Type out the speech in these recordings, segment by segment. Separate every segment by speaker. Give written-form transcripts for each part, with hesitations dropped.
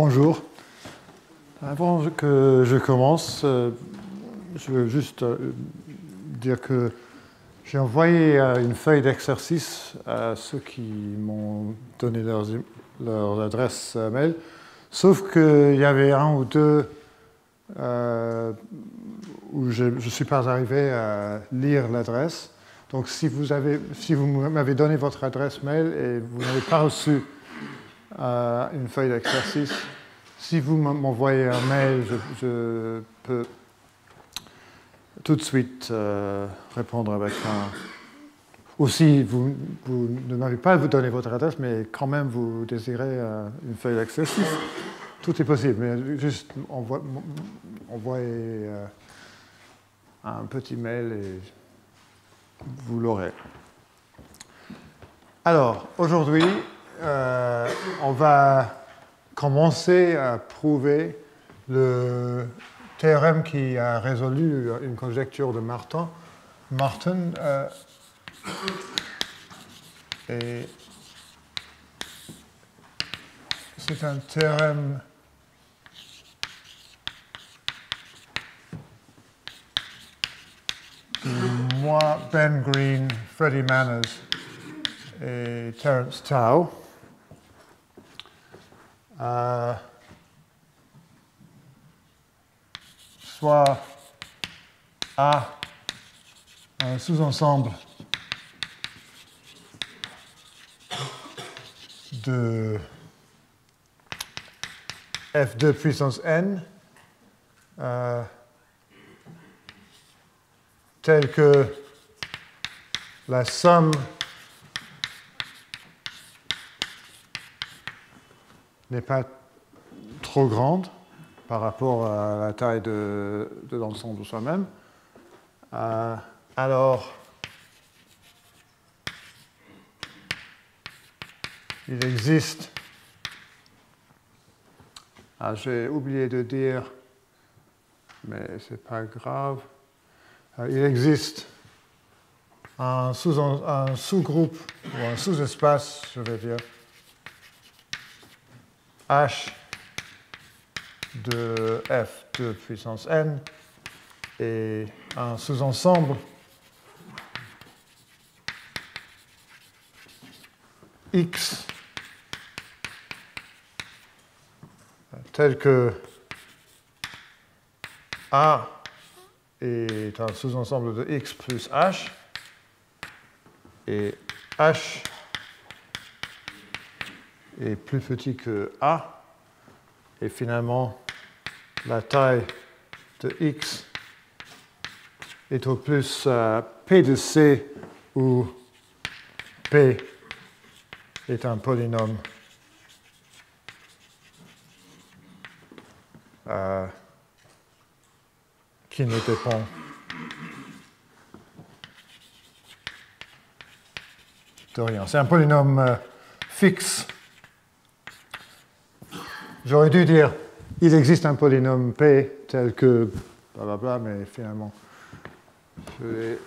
Speaker 1: Bonjour. Avant que je commence, je veux juste dire que j'ai envoyé une feuille d'exercice à ceux qui m'ont donné leur adresse mail, sauf qu'il y avait un ou deux où je ne suis pas arrivé à lire l'adresse. Donc si vous m'avez donné votre adresse mail et vous n'avez pas reçu une feuille d'exercice, si vous m'envoyez un mail, je peux tout de suite répondre avec un... Ou si vous ne m'avez pas donné votre adresse, mais quand même vous désirez une feuille d'exercice, tout est possible. Mais juste envoyez un petit mail et vous l'aurez. Alors, aujourd'hui, on va commencer à prouver le théorème qui a résolu une conjecture de Martin. Et c'est un théorème de moi, Ben Green, Freddie Manners et Terence Tao. Soit A, un sous-ensemble de F2 puissance n, tel que la somme n'est pas trop grande par rapport à la taille de l'ensemble soi-même. Alors, il existe, j'ai oublié de dire, mais ce n'est pas grave, il existe un sous-groupe ou un sous-espace, je vais dire, H de F de puissance n et un sous-ensemble X tel que A est un sous-ensemble de X plus H et H est plus petit que A. Et finalement, la taille de X est au plus P de C, où P est un polynôme qui ne dépend de rien. C'est un polynôme fixe. J'aurais dû dire, il existe un polynôme P tel que blablabla, mais finalement, je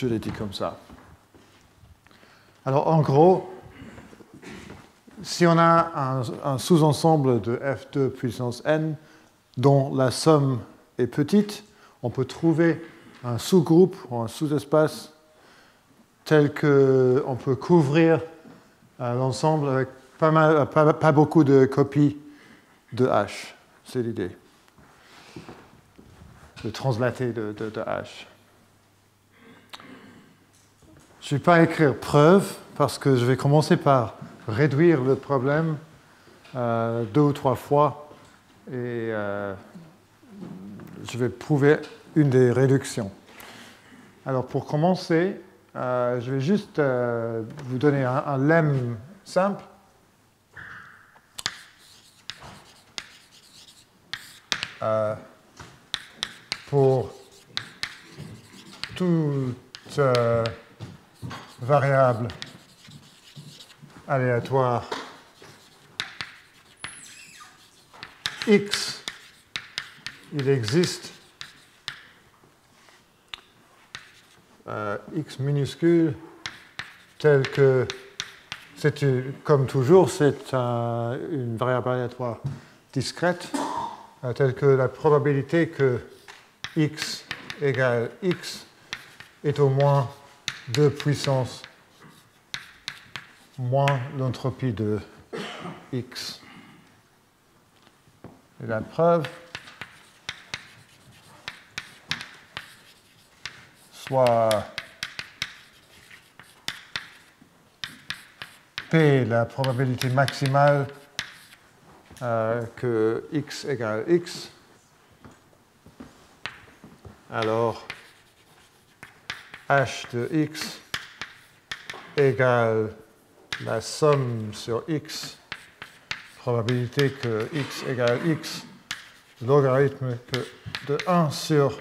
Speaker 1: l'ai dit comme ça. Alors, en gros, si on a un sous-ensemble de F2 puissance n dont la somme est petite, on peut trouver un sous-groupe ou un sous-espace tel qu'on peut couvrir l'ensemble avec pas beaucoup de copies de H. C'est l'idée. De translater de H. Je ne vais pas écrire preuve parce que je vais commencer par réduire le problème 2 ou 3 fois et je vais prouver une des réductions. Alors pour commencer, je vais juste vous donner un lemme simple. Pour toute variable aléatoire x, il existe x minuscule tel que comme toujours, c'est une variable aléatoire discrète, telle que la probabilité que x égale x est au moins 2 puissance moins l'entropie de x. Et la preuve, soit P, la probabilité maximale que x égale x, alors h de x égale la somme sur x, probabilité que x égale x, logarithme de 1 sur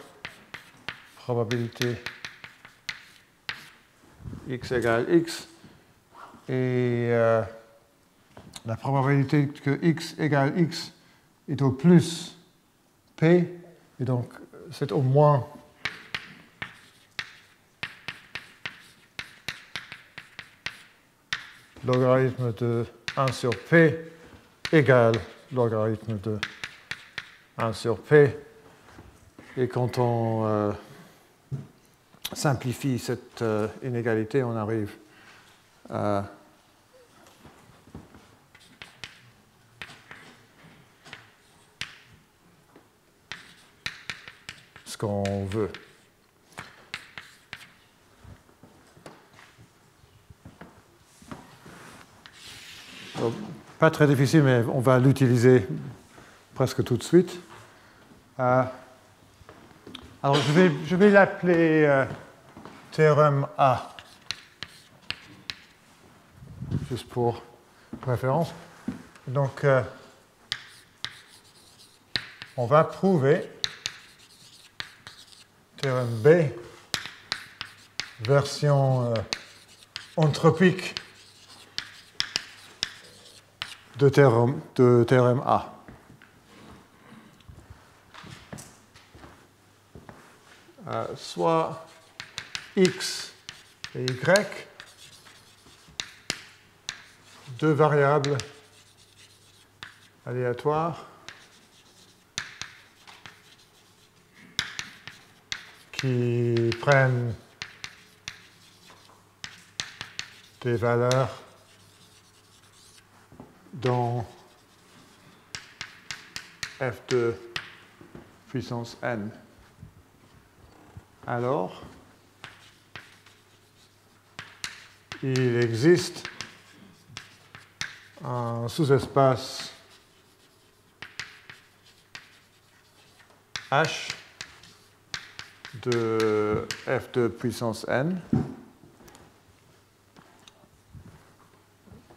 Speaker 1: probabilité x égale x, et la probabilité que x égale x est au plus p, et donc c'est au moins logarithme de 1 sur p égale logarithme de 1 sur p. Et quand on simplifie cette inégalité, on arrive à ce qu'on veut. Donc, pas très difficile, mais on va l'utiliser presque tout de suite. Alors, je vais l'appeler théorème A, juste pour référence. Donc, on va prouver théorème B, version entropique de théorème A. Soit x et y, deux variables aléatoires qui prennent des valeurs dans f de puissance n. Alors, il existe un sous-espace H de f de puissance n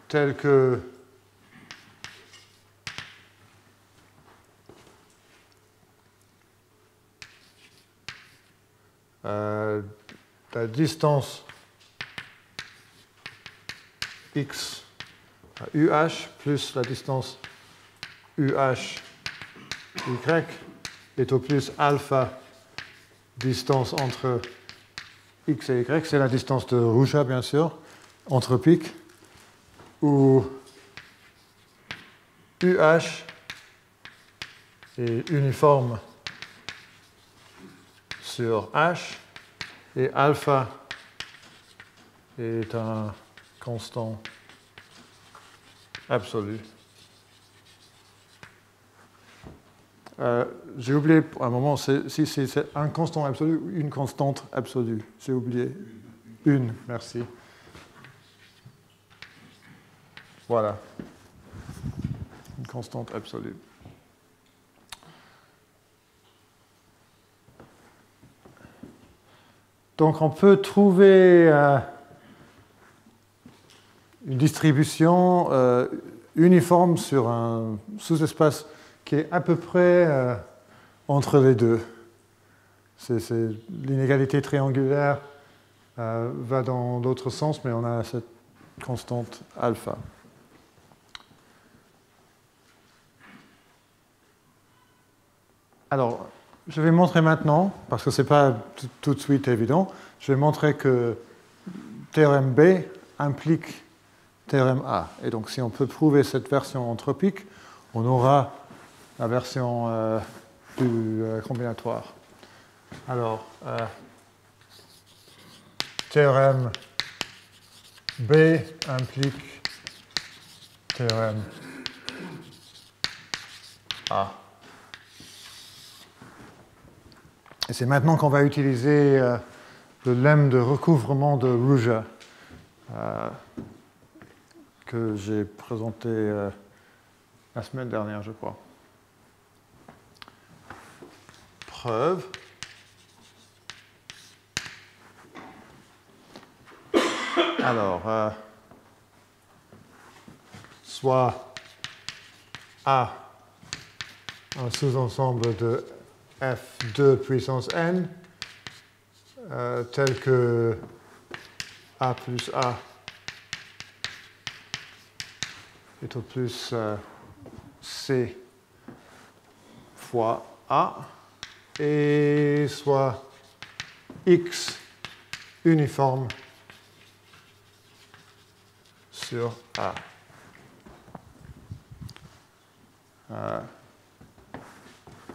Speaker 1: tel que la distance x UH plus la distance UH y est au plus alpha distance entre x et y, c'est la distance de Ruja bien sûr, entropique, où UH est uniforme sur H et alpha est un constant absolu. J'ai oublié pour un moment si c'est un constant absolu ou une constante absolue. J'ai oublié. Une, merci. Voilà. Une constante absolue. Donc on peut trouver une distribution uniforme sur un sous-espace qui est à peu près entre les deux. L'inégalité triangulaire va dans l'autre sens, mais on a cette constante alpha. Alors, je vais montrer maintenant, parce que ce n'est pas tout de suite évident, je vais montrer que théorème B implique théorème A. Et donc, si on peut prouver cette version anthropique, on aura la version plus combinatoire. Alors, théorème B implique théorème A. Et c'est maintenant qu'on va utiliser le lemme de recouvrement de Ruja que j'ai présenté la semaine dernière, je crois. Preuve. Alors, soit A un sous-ensemble de F2 puissance n, tel que A plus A est au plus C fois A, et soit X uniforme sur A.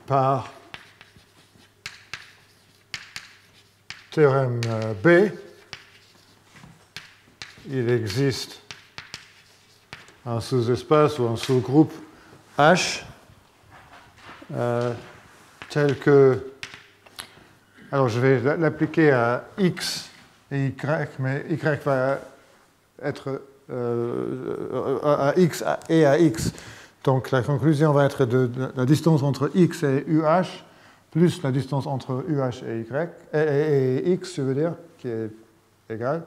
Speaker 1: Par théorème B, il existe un sous-espace ou un sous-groupe H tel que... Alors, je vais l'appliquer à X et Y, mais Y va être à X et à X. Donc, la conclusion va être de la distance entre X et UH plus la distance entre UH et Y, et X, je veux dire, qui est égale,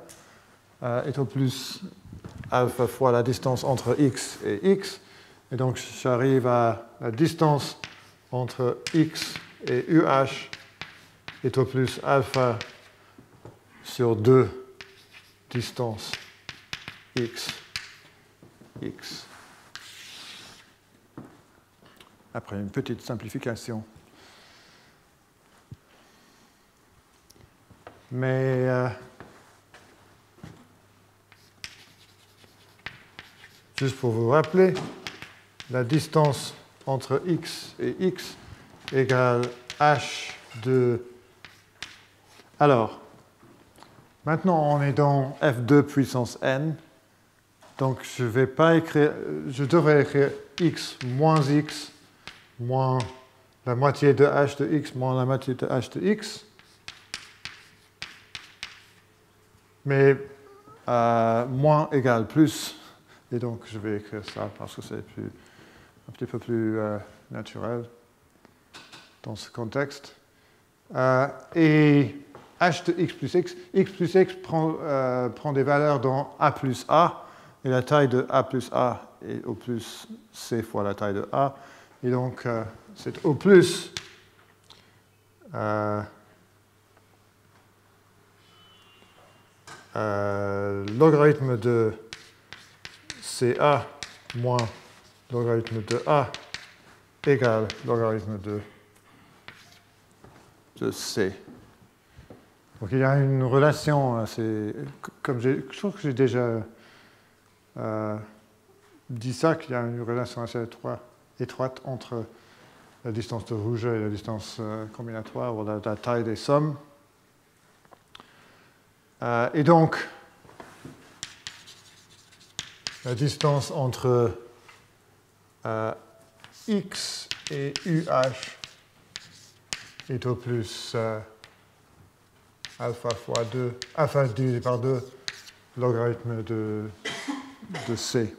Speaker 1: est au plus alpha fois la distance entre X et X. Et donc, j'arrive à la distance entre X et UH est au plus alpha sur 2 distances X, X. Après une petite simplification. Mais juste pour vous rappeler, la distance entre X et X égale H de... Alors, maintenant on est dans F2 puissance n, donc je vais pas écrire, je devrais écrire X moins la moitié de H de X moins la moitié de H de X. Mais moins égale plus, et donc je vais écrire ça parce que c'est un petit peu plus naturel dans ce contexte. Et H de X plus X prend des valeurs dans A plus A, et la taille de A plus A est au plus C fois la taille de A, et donc c'est au plus logarithme de CA moins logarithme de A égale logarithme de C. Donc il y a une relation assez... je trouve que j'ai déjà dit ça, qu'il y a une relation assez étroite entre la distance de Ruja et la distance combinatoire, ou la taille des sommes. Et donc, la distance entre X et UH est au plus alpha fois 2, alpha divisé par 2, logarithme de C.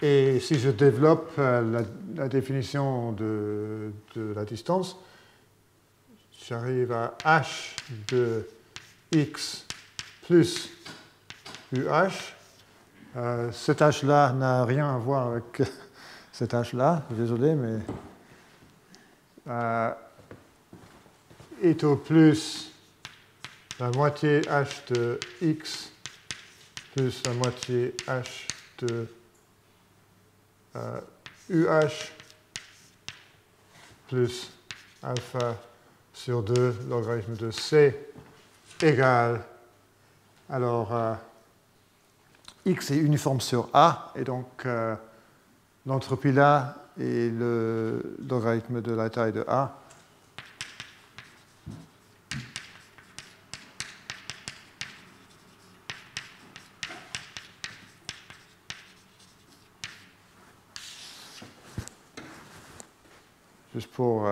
Speaker 1: Et si je développe la définition de la distance, j'arrive à H de X plus UH. Cet H-là n'a rien à voir avec cet H-là, désolé, mais est au plus la moitié H de X plus la moitié H de UH plus alpha sur 2 logarithme de C égale Alors, X est uniforme sur A, et donc l'entropie là est le logarithme de la taille de A. Juste pour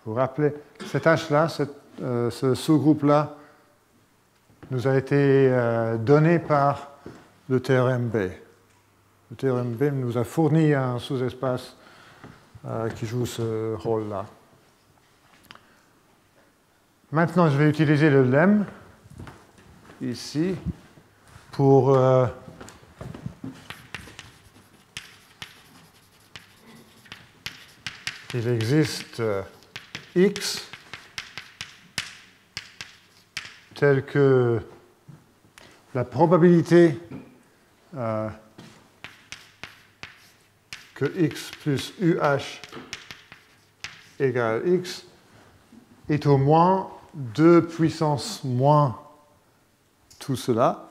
Speaker 1: vous rappeler, cet H-là, ce sous-groupe-là, nous a été donné par le théorème B. Le théorème B nous a fourni un sous-espace qui joue ce rôle-là. Maintenant, je vais utiliser le lemme, ici, pour il existe X tel que la probabilité que X plus UH égale X est au moins 2 puissance moins tout cela,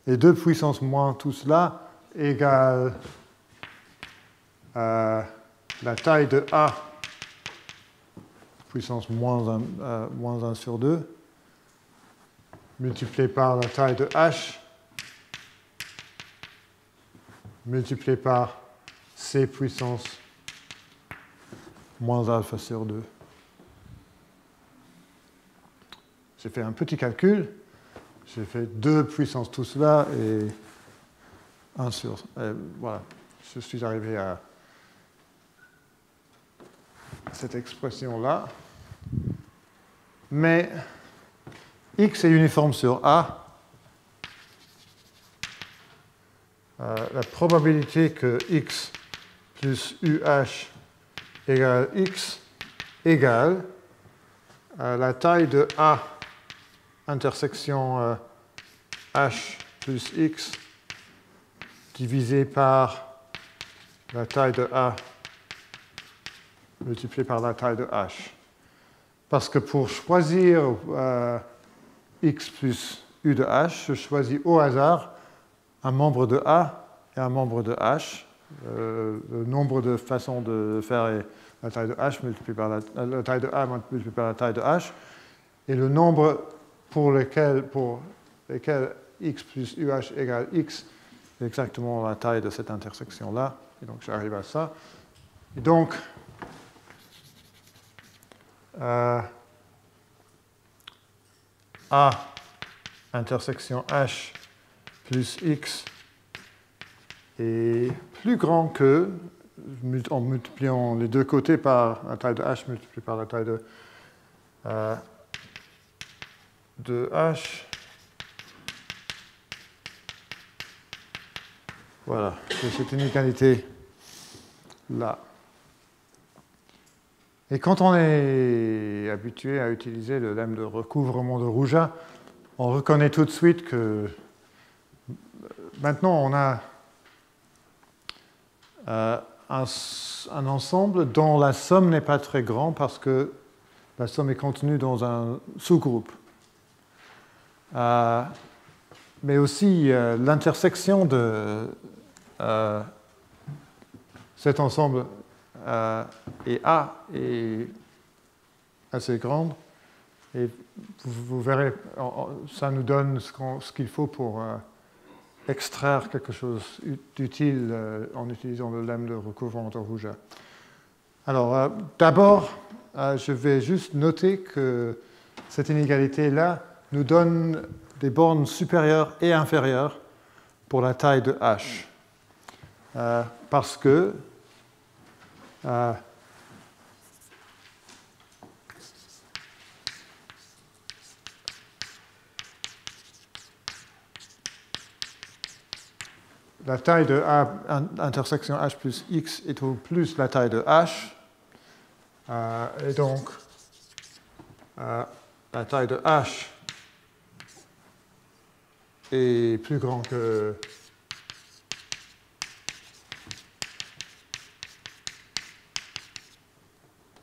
Speaker 1: et 2 puissance moins tout cela égale la taille de A puissance moins 1 sur 2 multiplié par la taille de H multiplié par C puissance moins alpha sur 2. J'ai fait un petit calcul. J'ai fait 2 puissance tout cela et 1 sur... voilà, je suis arrivé à cette expression-là. Mais X est uniforme sur A. La probabilité que X plus UH égale X égale la taille de A intersection H plus X divisé par la taille de A multiplié par la taille de H. Parce que pour choisir X plus U de H, je choisis au hasard un membre de A et un membre de H. Le nombre de façons de faire est la taille de H multiplié par la taille de A multiplié par la taille de H. Et le nombre pour lesquels X plus UH égale X est exactement la taille de cette intersection-là. Et donc j'arrive à ça. Et donc, A intersection H plus X est plus grand que, en multipliant les deux côtés par la taille de H multiplié par la taille de H. Voilà, c'est cette inégalité là. Et quand on est habitué à utiliser le lemme de recouvrement de Rouja, on reconnaît tout de suite que maintenant on a un ensemble dont la somme n'est pas très grande parce que la somme est contenue dans un sous-groupe. Mais aussi l'intersection de cet ensemble et A est assez grande. Et vous verrez, ça nous donne ce qu'il faut pour extraire quelque chose d'utile en utilisant le lemme de recouvrement de Rouja. Alors, d'abord, je vais juste noter que cette inégalité-là nous donne des bornes supérieures et inférieures pour la taille de H. Parce que la taille de A intersection H plus X est au plus la taille de H. Et donc, la taille de H est plus grand que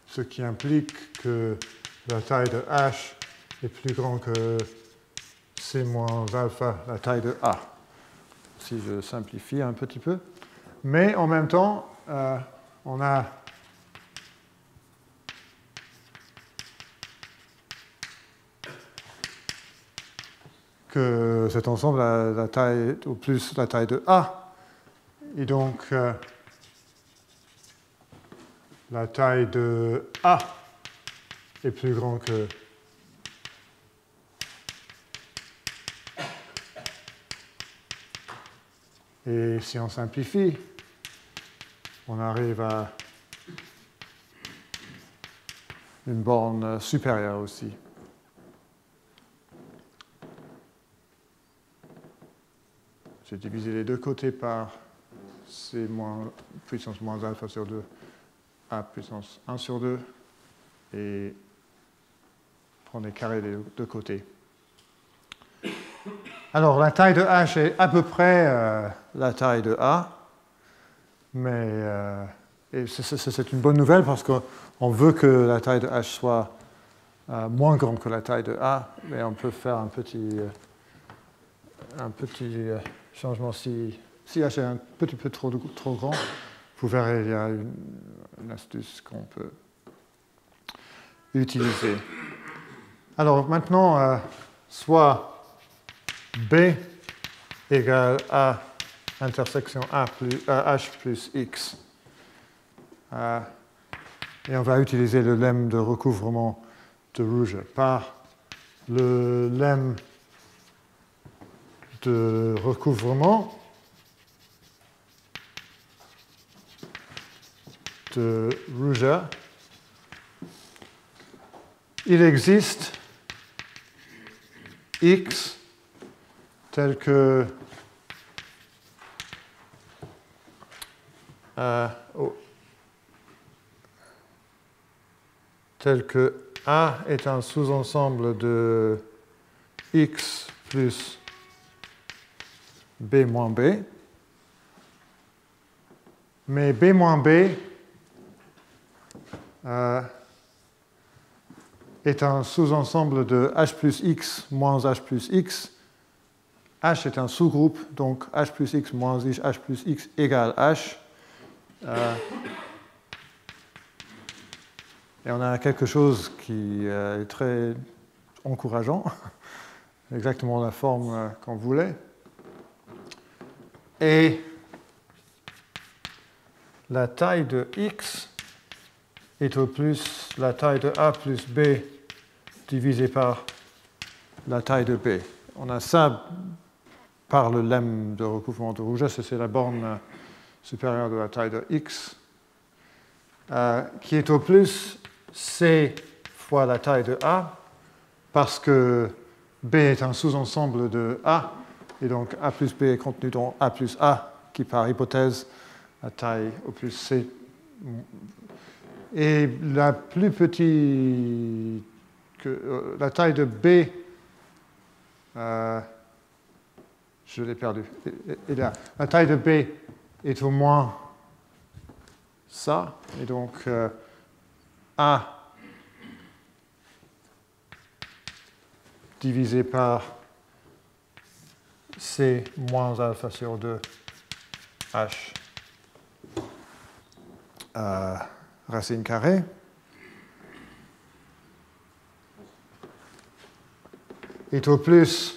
Speaker 1: ce qui implique que la taille de H est plus grand que C moins alpha, la taille de A. Si je simplifie un petit peu. Mais en même temps, on a que cet ensemble a la taille, ou plus la taille de A. Et donc, la taille de A est plus grande que et si on simplifie, on arrive à une borne supérieure aussi. J'ai divisé les deux côtés par C moins, puissance moins alpha sur 2, A puissance 1 sur 2, et prendre les carrés des deux côtés. Alors, la taille de H est à peu près la taille de A, mais c'est une bonne nouvelle parce qu'on veut que la taille de H soit moins grande que la taille de A, mais on peut faire un petit changement si H est un petit peu trop grand. Vous verrez, il y a une astuce qu'on peut utiliser. Alors maintenant, soit B égale A intersection H plus X. Et on va utiliser le lemme de recouvrement de Ruger. Par le lemme de recouvrement de Ruger, il existe X tel que A est un sous-ensemble de X plus B moins B, mais B moins B est un sous-ensemble de H plus X moins H plus X. H est un sous-groupe, donc H plus X moins H plus X égale H. Et on a quelque chose qui est très encourageant, exactement la forme qu'on voulait. Et la taille de X est au plus la taille de A plus B divisé par la taille de B. On a ça par le lemme de recouvrement de Ruger, c'est la borne supérieure de la taille de X, qui est au plus C fois la taille de A, parce que B est un sous-ensemble de A, et donc A plus B est contenu dans A plus A, qui par hypothèse la taille au plus C. Et la plus petite, la taille de B, je l'ai perdu. Et là, la taille de B est au moins ça, et donc A divisé par C moins alpha sur 2 H racine carrée. Est au plus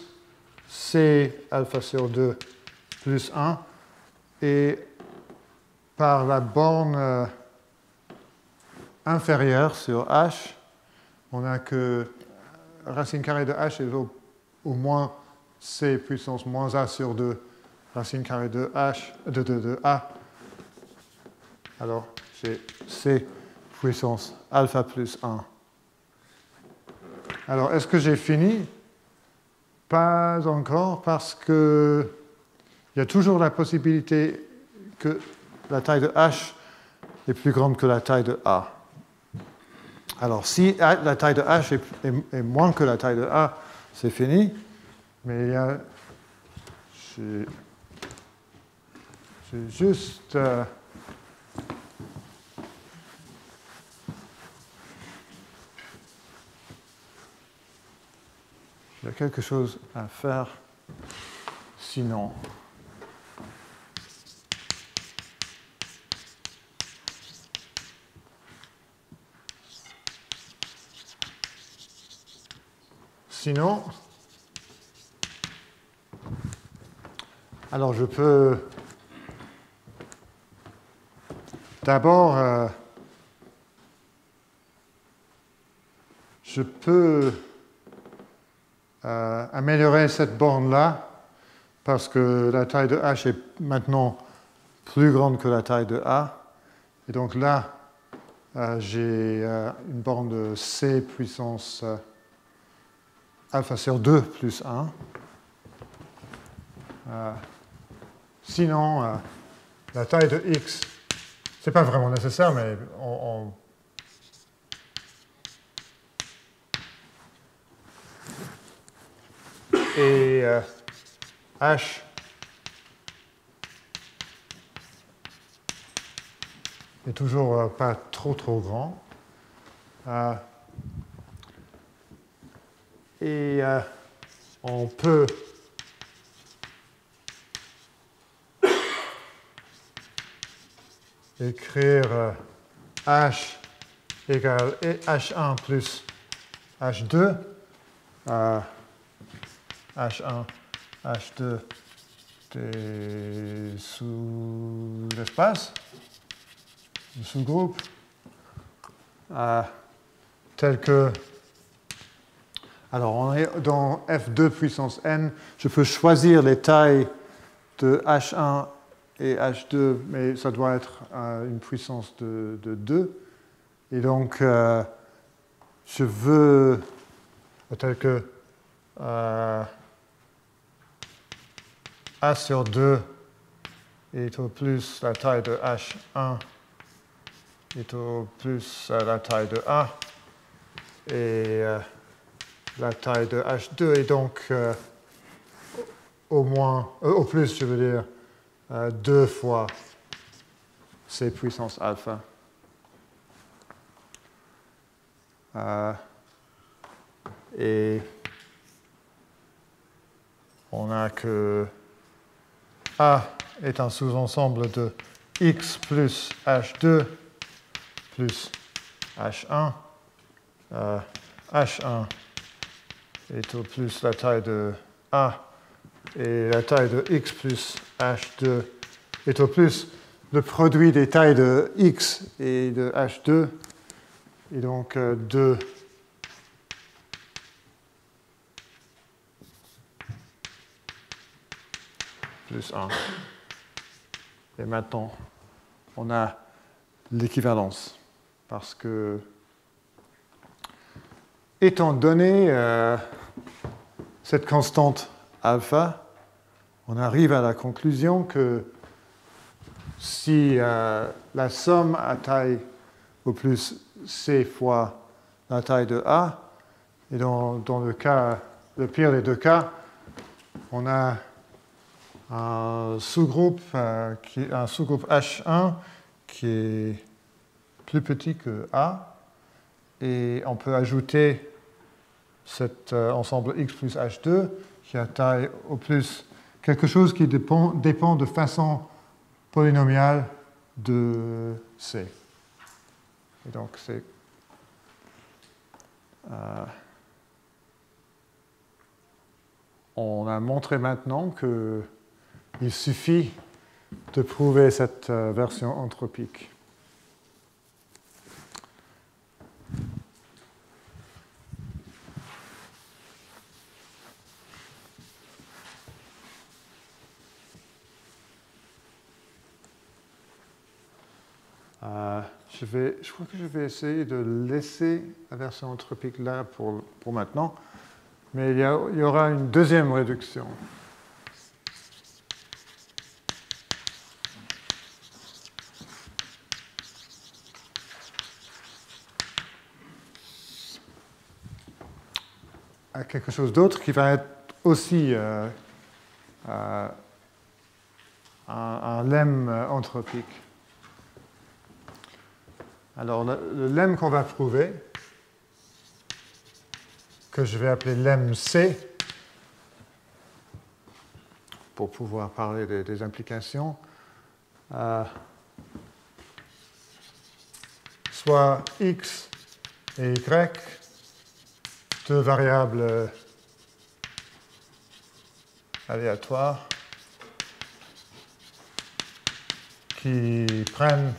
Speaker 1: C alpha sur 2 plus 1, et par la borne inférieure sur H, on a que racine carrée de H est au moins C puissance moins A sur 2 racine carrée de H de A. Alors, j'ai C puissance alpha plus 1. Alors, est-ce que j'ai fini? Pas encore, parce qu'il y a toujours la possibilité que la taille de H est plus grande que la taille de A. Alors, si la taille de H est moins que la taille de A, c'est fini. Mais il y a... J'ai juste... a quelque chose à faire, sinon. Sinon, alors je peux d'abord, je peux améliorer cette borne-là parce que la taille de h est maintenant plus grande que la taille de a. Et donc là, j'ai une borne de c puissance alpha sur 2 plus 1. Sinon, la taille de x, ce n'est pas vraiment nécessaire, mais et h est toujours pas trop grand. Et on peut écrire h égale h1 plus h2. H1, H2 des sous-espaces, des sous-groupes, tels que... Alors, on est dans F2 puissance n. Je peux choisir les tailles de H1 et H2, mais ça doit être une puissance de 2. Et donc, je veux... tel que... A sur 2 est au plus la taille de H1 est au plus la taille de A. Et la taille de H2 est donc au plus, je veux dire, 2 fois C puissance alpha. Et on a que A est un sous-ensemble de x plus h2 plus h1. H1 est au plus la taille de A et la taille de x plus h2 est au plus le produit des tailles de x et de h2. Et donc 2 plus 1. Et maintenant, on a l'équivalence. Parce que, étant donné cette constante alpha, on arrive à la conclusion que si la somme à taille au plus c fois la taille de A, et dans le pire des deux cas, on a un sous-groupe H1 qui est plus petit que A, et on peut ajouter cet ensemble x plus h2 qui a taille au plus quelque chose qui dépend de façon polynomiale de C. Et donc c'est on a montré maintenant qu'il suffit de prouver cette version anthropique. Je crois que je vais essayer de laisser la version anthropique là pour maintenant, mais il y aura une deuxième réduction. À quelque chose d'autre qui va être aussi un lemme anthropique. Alors, le lemme qu'on va prouver, que je vais appeler lemme C, pour pouvoir parler des implications. Soit x et y, deux variables aléatoires qui prennent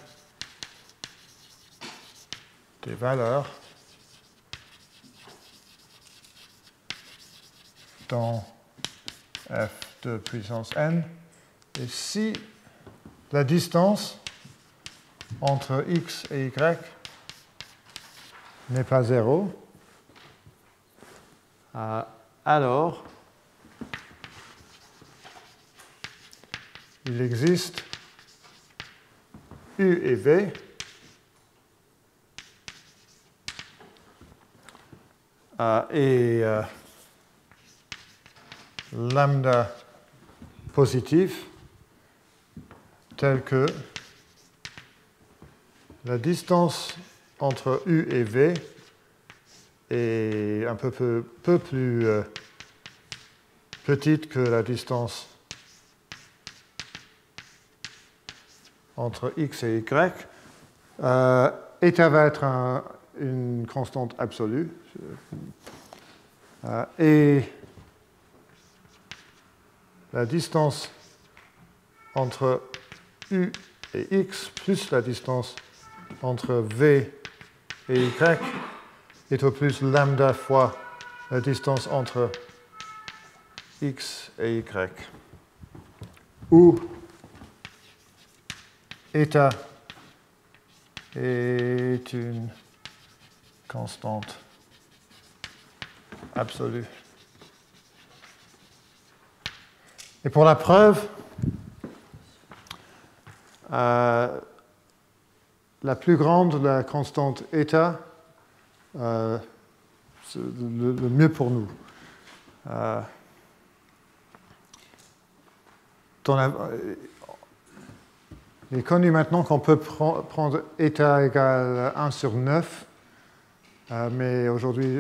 Speaker 1: des valeurs dans f de puissance n, et si la distance entre x et y n'est pas 0, alors il existe u et v et lambda positif tel que la distance entre u et v est un peu plus petite que la distance entre x et y. Eta va être une constante absolue. Et la distance entre u et x plus la distance entre v et y est au plus lambda fois la distance entre x et y, où eta est une constante absolue. Et pour la preuve, la plus grande, la constante eta, c'est le mieux pour nous. Il est connu maintenant qu'on peut prendre eta égale 1 sur 9, mais aujourd'hui,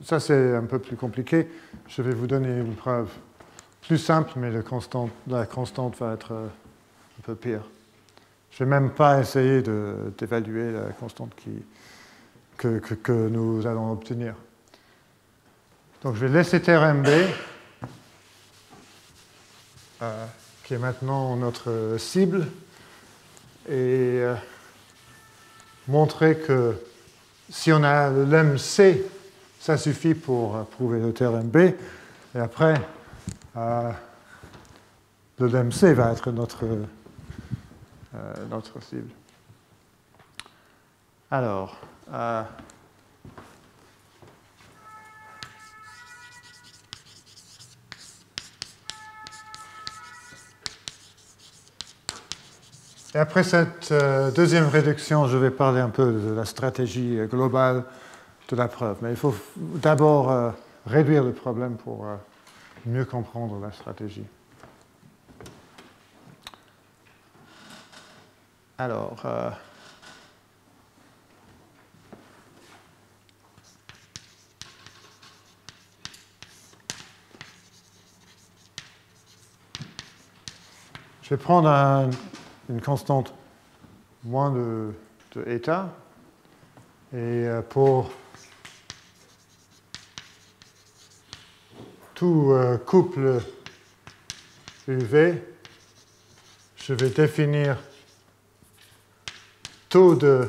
Speaker 1: ça c'est un peu plus compliqué. Je vais vous donner une preuve plus simple, mais la constante va être un peu pire. Je ne vais même pas essayer d'évaluer la constante que nous allons obtenir. Donc je vais laisser terme B, qui est maintenant notre cible, et montrer que si on a le lemme C, ça suffit pour prouver le théorème B, et après, le lemme C va être notre cible. Alors, et après cette deuxième réduction, je vais parler un peu de la stratégie globale de la preuve. Mais il faut d'abord réduire le problème pour mieux comprendre la stratégie. Alors, je vais prendre une constante moins de eta, et pour tout couple UV, je vais définir taux de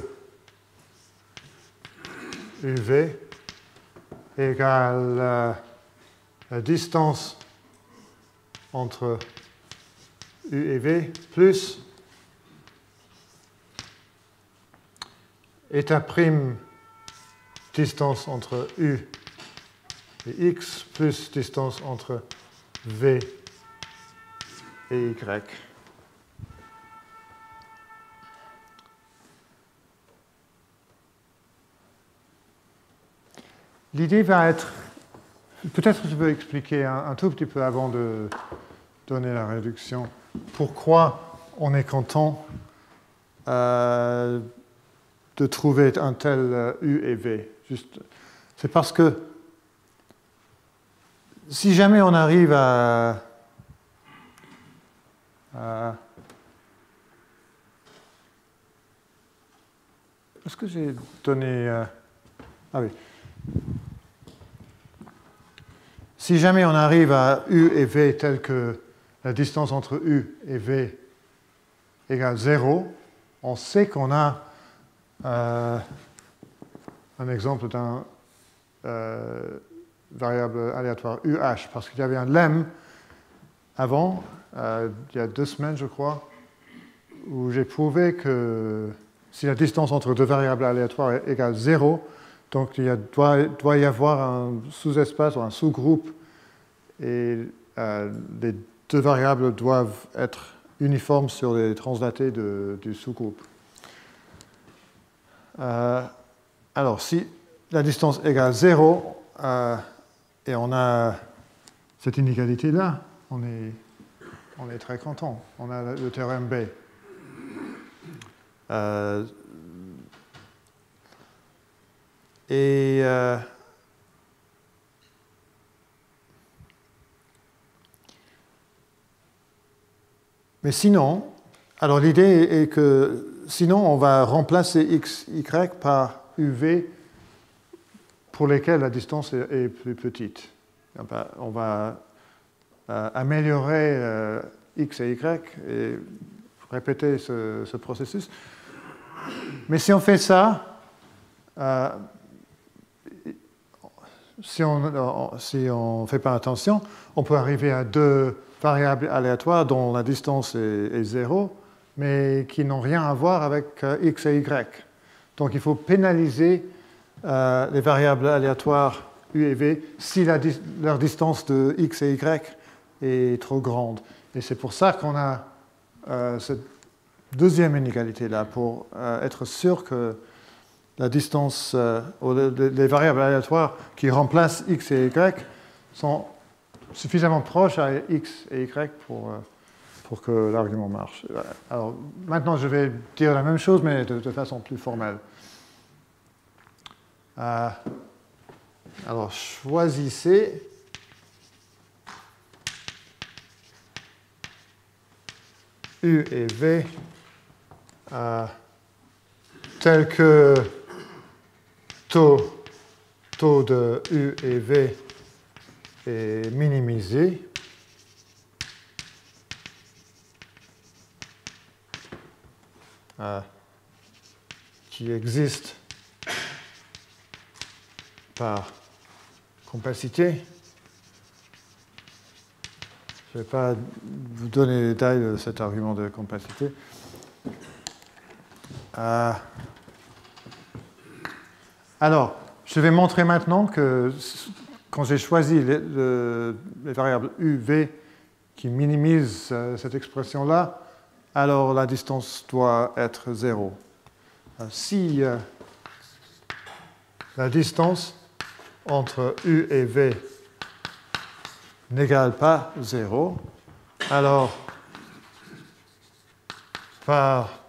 Speaker 1: UV égale la distance entre U et V plus eta prime distance entre U et X plus distance entre V et Y. L'idée va être, peut-être je peux expliquer un tout petit peu avant de donner la réduction, pourquoi on est content de trouver un tel U et V. C'est parce que si jamais on arrive à est-ce que j'ai donné... Ah oui. Si jamais on arrive à U et V tel que la distance entre U et V égale 0, on sait qu'on a un exemple d'un variable aléatoire UH, parce qu'il y avait un lemme avant, il y a 2 semaines je crois, où j'ai prouvé que si la distance entre deux variables aléatoires est égale 0, donc il doit y avoir un sous-espace ou un sous-groupe, et les deux variables doivent être uniformes sur les translatés du sous-groupe. Alors, si la distance égale 0, et on a cette inégalité-là, on est très content. On a le théorème B. Mais sinon, alors l'idée est que sinon on va remplacer x, y par uv pour lesquels la distance est plus petite. On va améliorer x et y et répéter ce processus. Mais si on fait ça, si on ne fait pas attention, on peut arriver à deux variables aléatoires dont la distance est 0, mais qui n'ont rien à voir avec x et y. Donc il faut pénaliser les variables aléatoires u et v si leur distance de x et y est trop grande. Et c'est pour ça qu'on a cette deuxième inégalité-là, pour être sûr que la distance, les variables aléatoires qui remplacent x et y sont suffisamment proches à x et y pour que l'argument marche. Alors maintenant, je vais dire la même chose, mais de façon plus formelle. Alors, choisissez U et V tel que taux de U et V est minimisé. Qui existe par compacité. Je ne vais pas vous donner les détails de cet argument de compacité. Alors, je vais montrer maintenant que quand j'ai choisi les variables u, v qui minimisent cette expression-là, alors la distance doit être 0. Si la distance entre u et v n'égale pas 0, alors par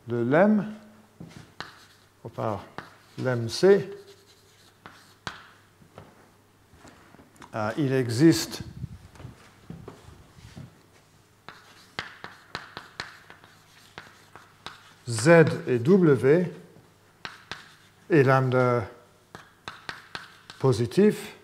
Speaker 1: le lemme, ou par lemme C, il existe Z et W et lambda positif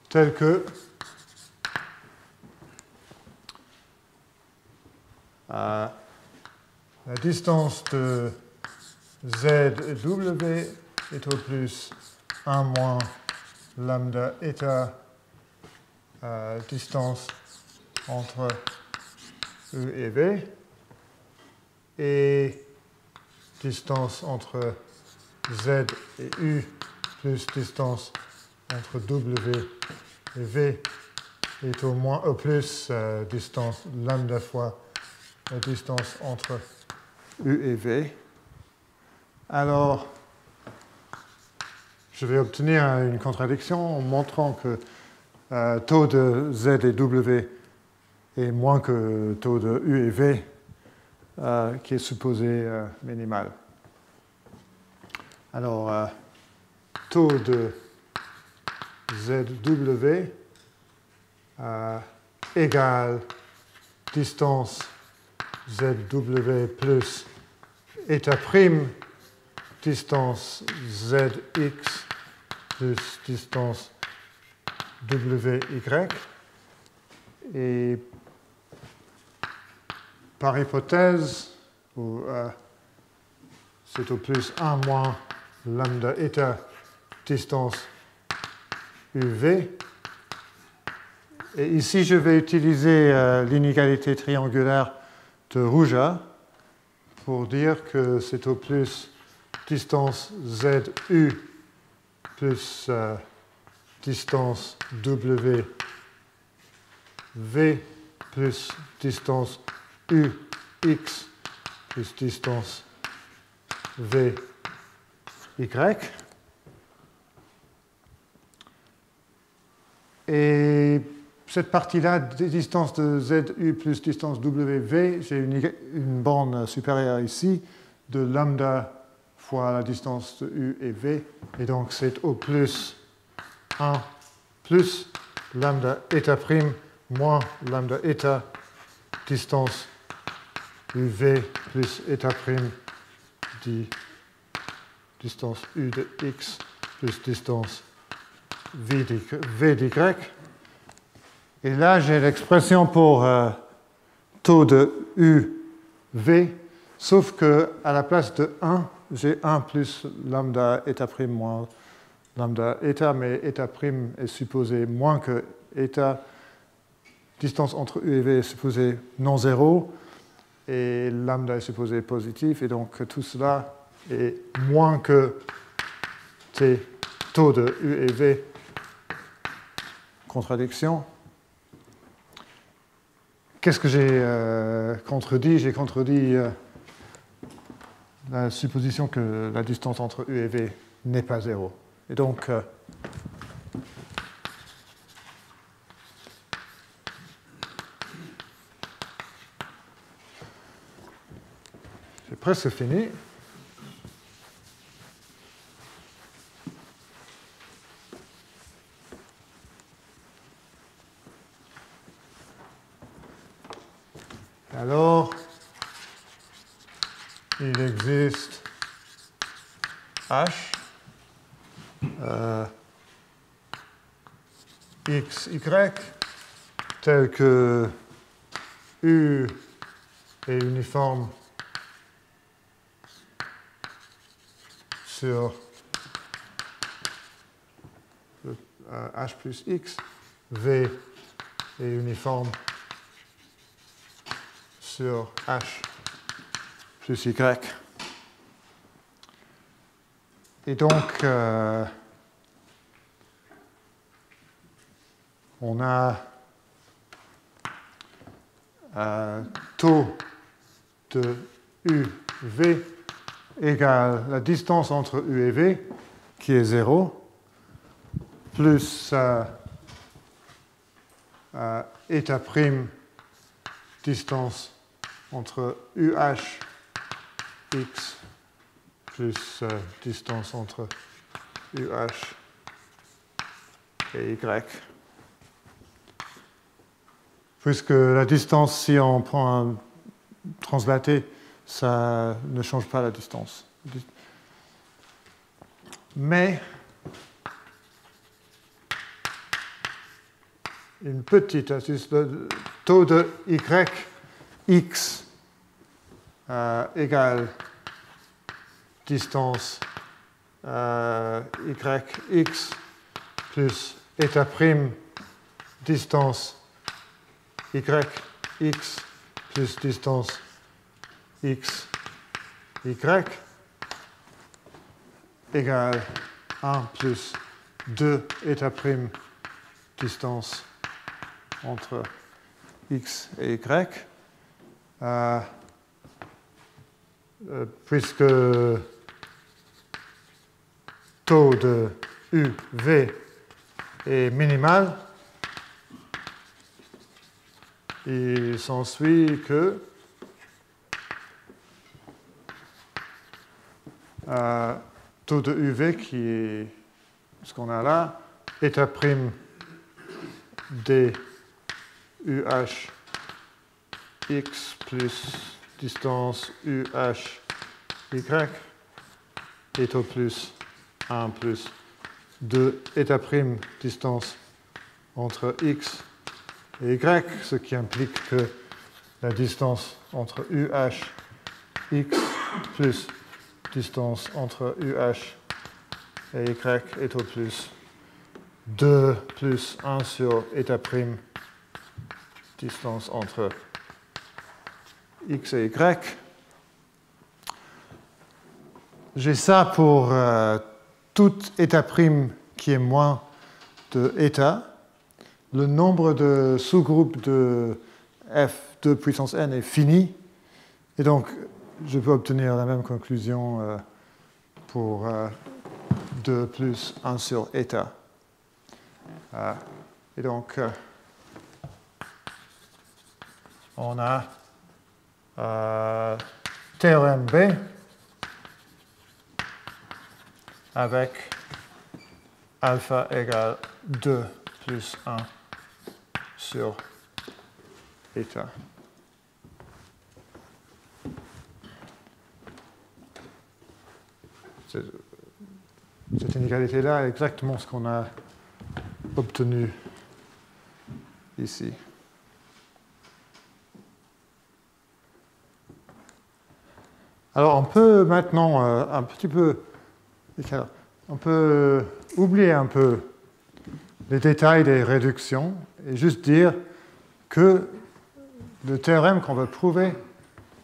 Speaker 1: tel que la distance de Z et W est au plus 1 moins lambda eta distance entre U et V et distance entre Z et U plus distance entre W et V est au plus distance lambda fois la distance entre U et V. Alors, je vais obtenir une contradiction en montrant que taux de Z et W et moins que taux de U et V qui est supposé minimal. Alors, taux de ZW égale distance ZW plus état prime distance ZX plus distance WY. Et par hypothèse, c'est au plus 1 moins lambda eta distance UV. Et ici, je vais utiliser l'inégalité triangulaire de Ruja pour dire que c'est au plus distance ZU plus distance WV plus distance UX plus distance VY. Et cette partie-là, distance de ZU plus distance WV, j'ai une borne supérieure ici de lambda fois la distance de U et V. Et donc, c'est au plus 1 plus lambda eta prime moins lambda eta distance UV plus eta prime distance U de X plus distance V d'Y. Et là, j'ai l'expression pour taux de UV, sauf qu'à la place de 1, j'ai 1 plus lambda eta prime moins lambda eta, mais eta prime est supposé moins que eta. Distance entre U et V est supposée non zéro, et lambda est supposé positif, et donc tout cela est moins que T, taux de U et V, contradiction. Qu'est-ce que j'ai contredit? J'ai contredit la supposition que la distance entre U et V n'est pas zéro. Et donc, j'ai presque fini. Alors, il existe H, X, Y, tel que U est uniforme sur H plus X, V est uniforme sur H plus Y. Et donc, on a taux de UV égale la distance entre U et V, qui est 0, plus état prime distance entre UH X plus distance entre UH et Y. Puisque la distance, si on prend un translaté, ça ne change pas la distance. Mais une petite astuce, le taux de YX égale distance YX plus état prime distance YX plus distance XY égale 1 plus 2 état prime distance entre X et Y. Puisque taux de UV est minimal, il s'ensuit que taux de UV qui est ce qu'on a là, état prime d UH x plus distance UH y est au plus 1 plus 2 état prime distance entre x et y, ce qui implique que la distance entre UH x plus distance entre UH et y est au plus 2 plus 1 sur état prime distance entre x et y. J'ai ça pour tout état prime qui est moins de état. Le nombre de sous-groupes de f de puissance n est fini. Et donc, je peux obtenir la même conclusion pour 2 plus 1 sur état. Et donc, on a théorème B avec alpha égale 2 plus 1 sur état. Cette inégalité-là est exactement ce qu'on a obtenu ici. Alors, on peut maintenant un petit peu... On peut oublier un peu les détails des réductions et juste dire que le théorème qu'on veut prouver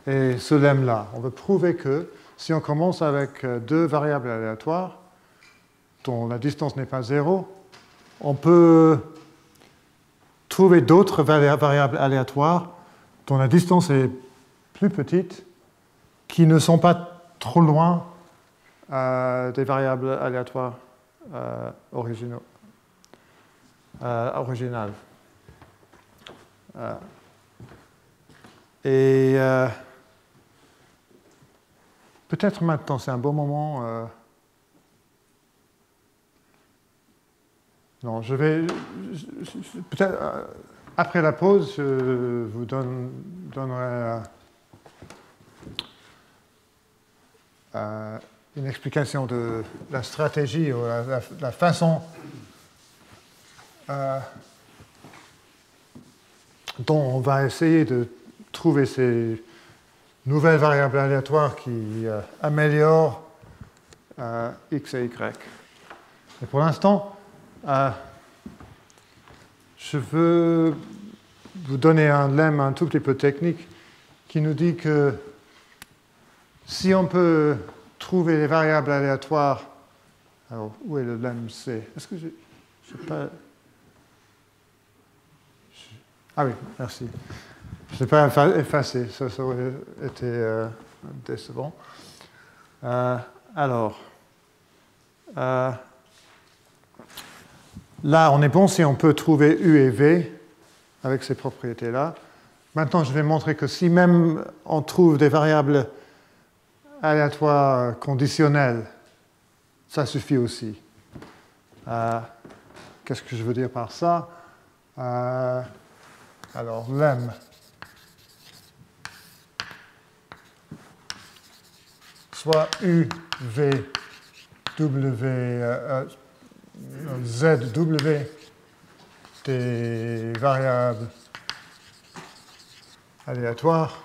Speaker 1: est ce lemme-là. On veut prouver que si on commence avec deux variables aléatoires, dont la distance n'est pas 0, on peut trouver d'autres variables aléatoires dont la distance est plus petite, qui ne sont pas trop loin des variables aléatoires originales. Et peut-être maintenant, c'est un bon moment. Non, je vais. Peut-être après la pause, je vous donnerai une explication de la stratégie ou la façon dont on va essayer de trouver ces nouvelles variables aléatoires qui améliorent x et y. Et pour l'instant, je veux vous donner un lemme un tout petit peu technique qui nous dit que si on peut trouver les variables aléatoires, alors où est le lemme C? Est-ce que je sais pas. Ah oui, merci. Je n'ai pas effacé, ça aurait été décevant. Alors, là, on est bon si on peut trouver U et V avec ces propriétés-là. Maintenant, je vais montrer que si même on trouve des variables aléatoires conditionnelles, ça suffit aussi. Qu'est-ce que je veux dire par ça? Alors, lemme soit U, V, W, Z, W des variables aléatoires.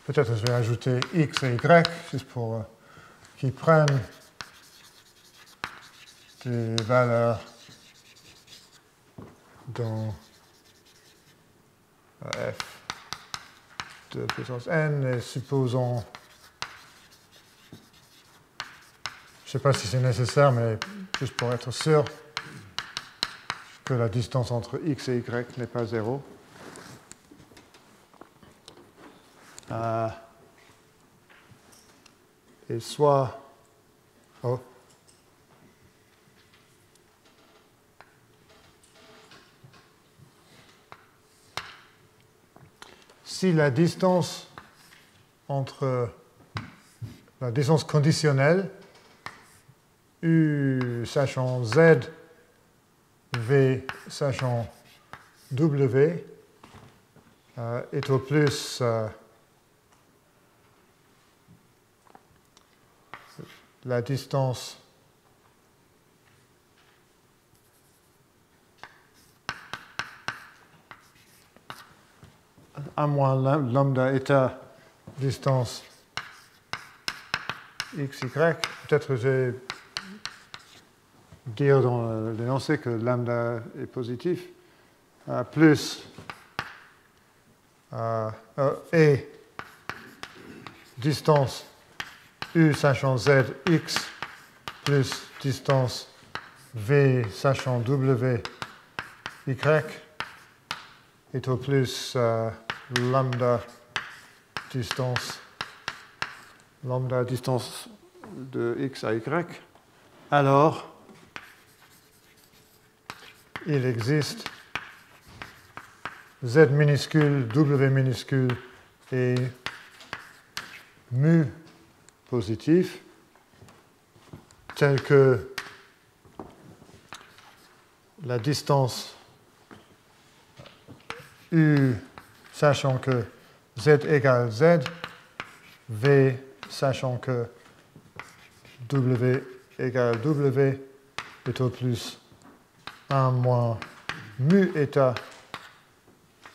Speaker 1: Peut-être je vais ajouter X et Y, juste pour qu'ils prennent des valeurs dans f de puissance n, et supposons, je ne sais pas si c'est nécessaire, mais juste pour être sûr que la distance entre x et y n'est pas 0. Et soit... Oh. ici la distance entre la distance conditionnelle U sachant Z, V sachant W est au plus la distance à moins lambda état distance x, y. Peut-être je vais dire dans l'énoncé que lambda est positif, plus et distance u sachant z, x, plus distance v sachant w, y, est au plus lambda distance de x à y, alors il existe z minuscule, w minuscule et mu positif, tel que la distance u sachant que z égale z, v sachant que w égale w est au plus 1 moins mu état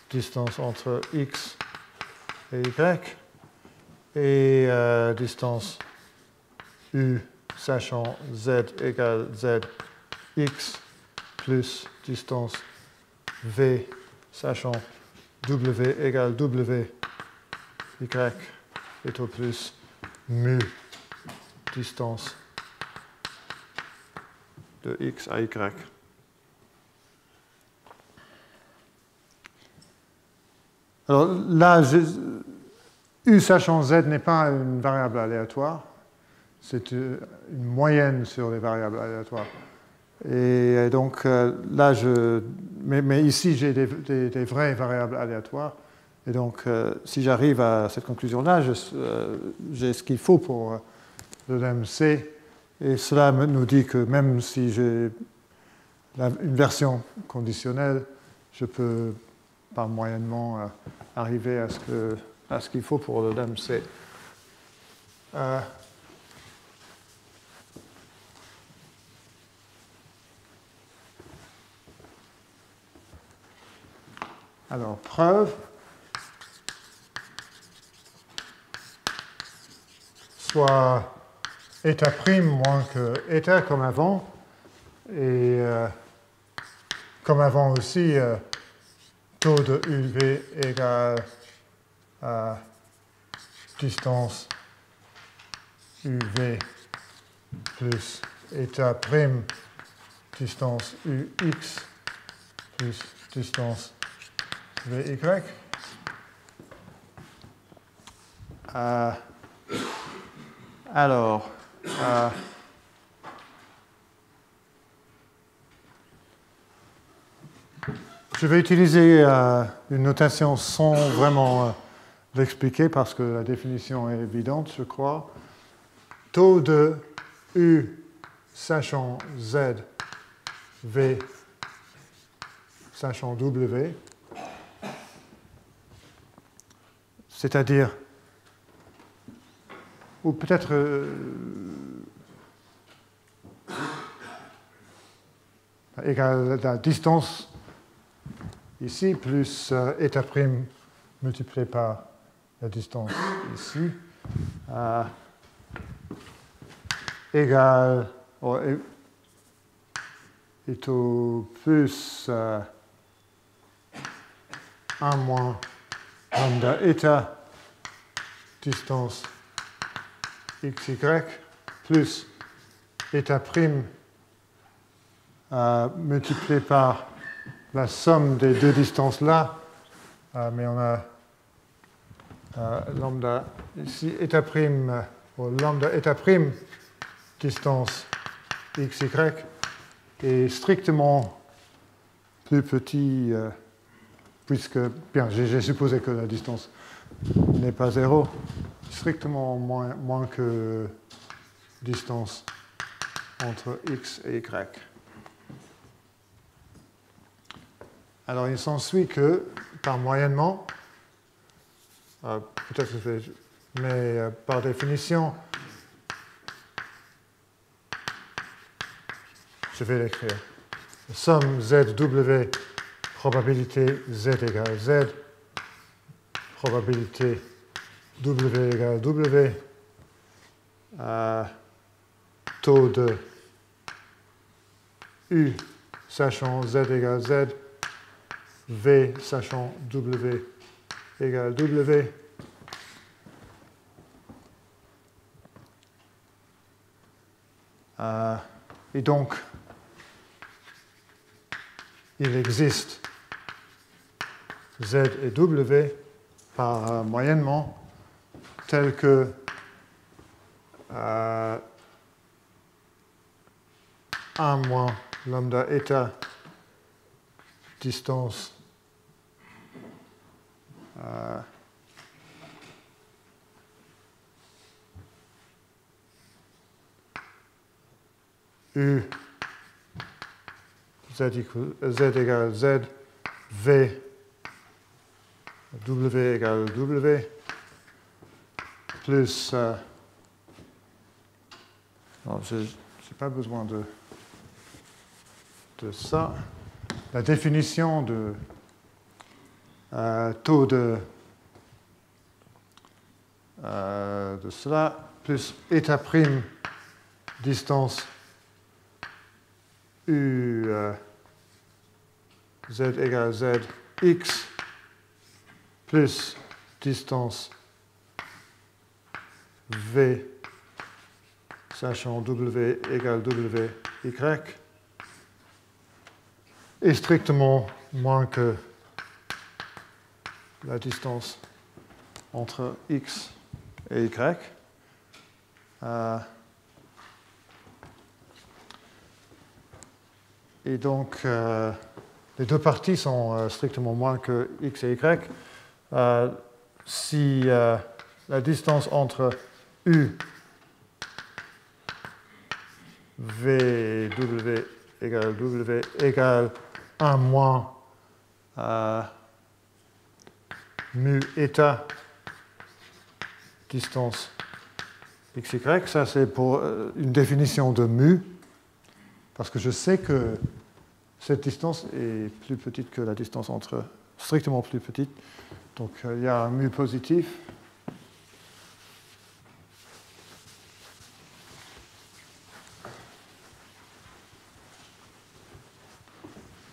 Speaker 1: distance entre x et y, et distance u sachant z égale z, x plus distance v sachant w égale w, y est au plus mu distance de x à y. Alors là, u sachant z n'est pas une variable aléatoire, c'est une moyenne sur les variables aléatoires. Et donc là, mais ici, j'ai des vraies variables aléatoires. Et donc, si j'arrive à cette conclusion-là, j'ai ce qu'il faut pour le lemme C. Et cela nous dit que même si j'ai une version conditionnelle, je peux pas moyennement arriver à ce qu'il faut pour le lemme C. Alors, preuve. Soit état prime moins que état comme avant, et comme avant aussi, taux de UV égale à distance UV plus état prime distance UX plus distance VY. Alors, je vais utiliser une notation sans vraiment l'expliquer parce que la définition est évidente, je crois. Taux de U sachant Z, V sachant W, c'est-à-dire, ou peut-être égale à la distance ici, plus état prime multiplié par la distance ici, égale, est au plus 1 moins lambda état distance xy plus état prime multiplié par la somme des deux distances là, mais on a lambda ici, état prime, lambda état prime distance xy est strictement plus petit puisque, bien, j'ai supposé que la distance n'est pas 0, strictement moins que distance entre x et y. Alors il s'ensuit que, par moyennement, peut-être que mais par définition, je vais l'écrire. Somme ZW, probabilité Z égale Z, probabilité W égale W, taux de U sachant Z égale Z, V sachant W égale W, et donc, il existe Z et W par moyennement tel que 1 moins lambda eta distance U Z égale Z, V W égale W, plus... non, je n'ai pas besoin de ça. La définition de taux de cela, plus état prime distance U Z égale Z X plus distance V sachant W égale W Y est strictement moins que la distance entre X et Y. Et donc, les deux parties sont strictement moins que X et Y. Si la distance entre U, V, W égale 1 moins mu eta distance x, y, ça c'est pour une définition de mu, parce que je sais que cette distance est plus petite que la distance entre, strictement plus petite, donc il y a un mu positif.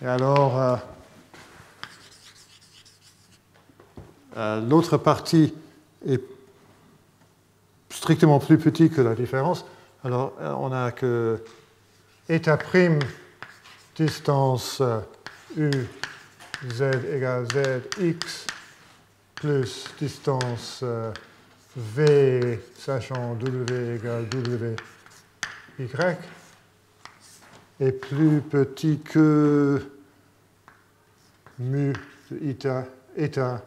Speaker 1: Et alors, l'autre partie est strictement plus petite que la différence. Alors, on a que état prime distance U Z égale Z X plus distance V sachant W égale W Y est plus petit que mu de état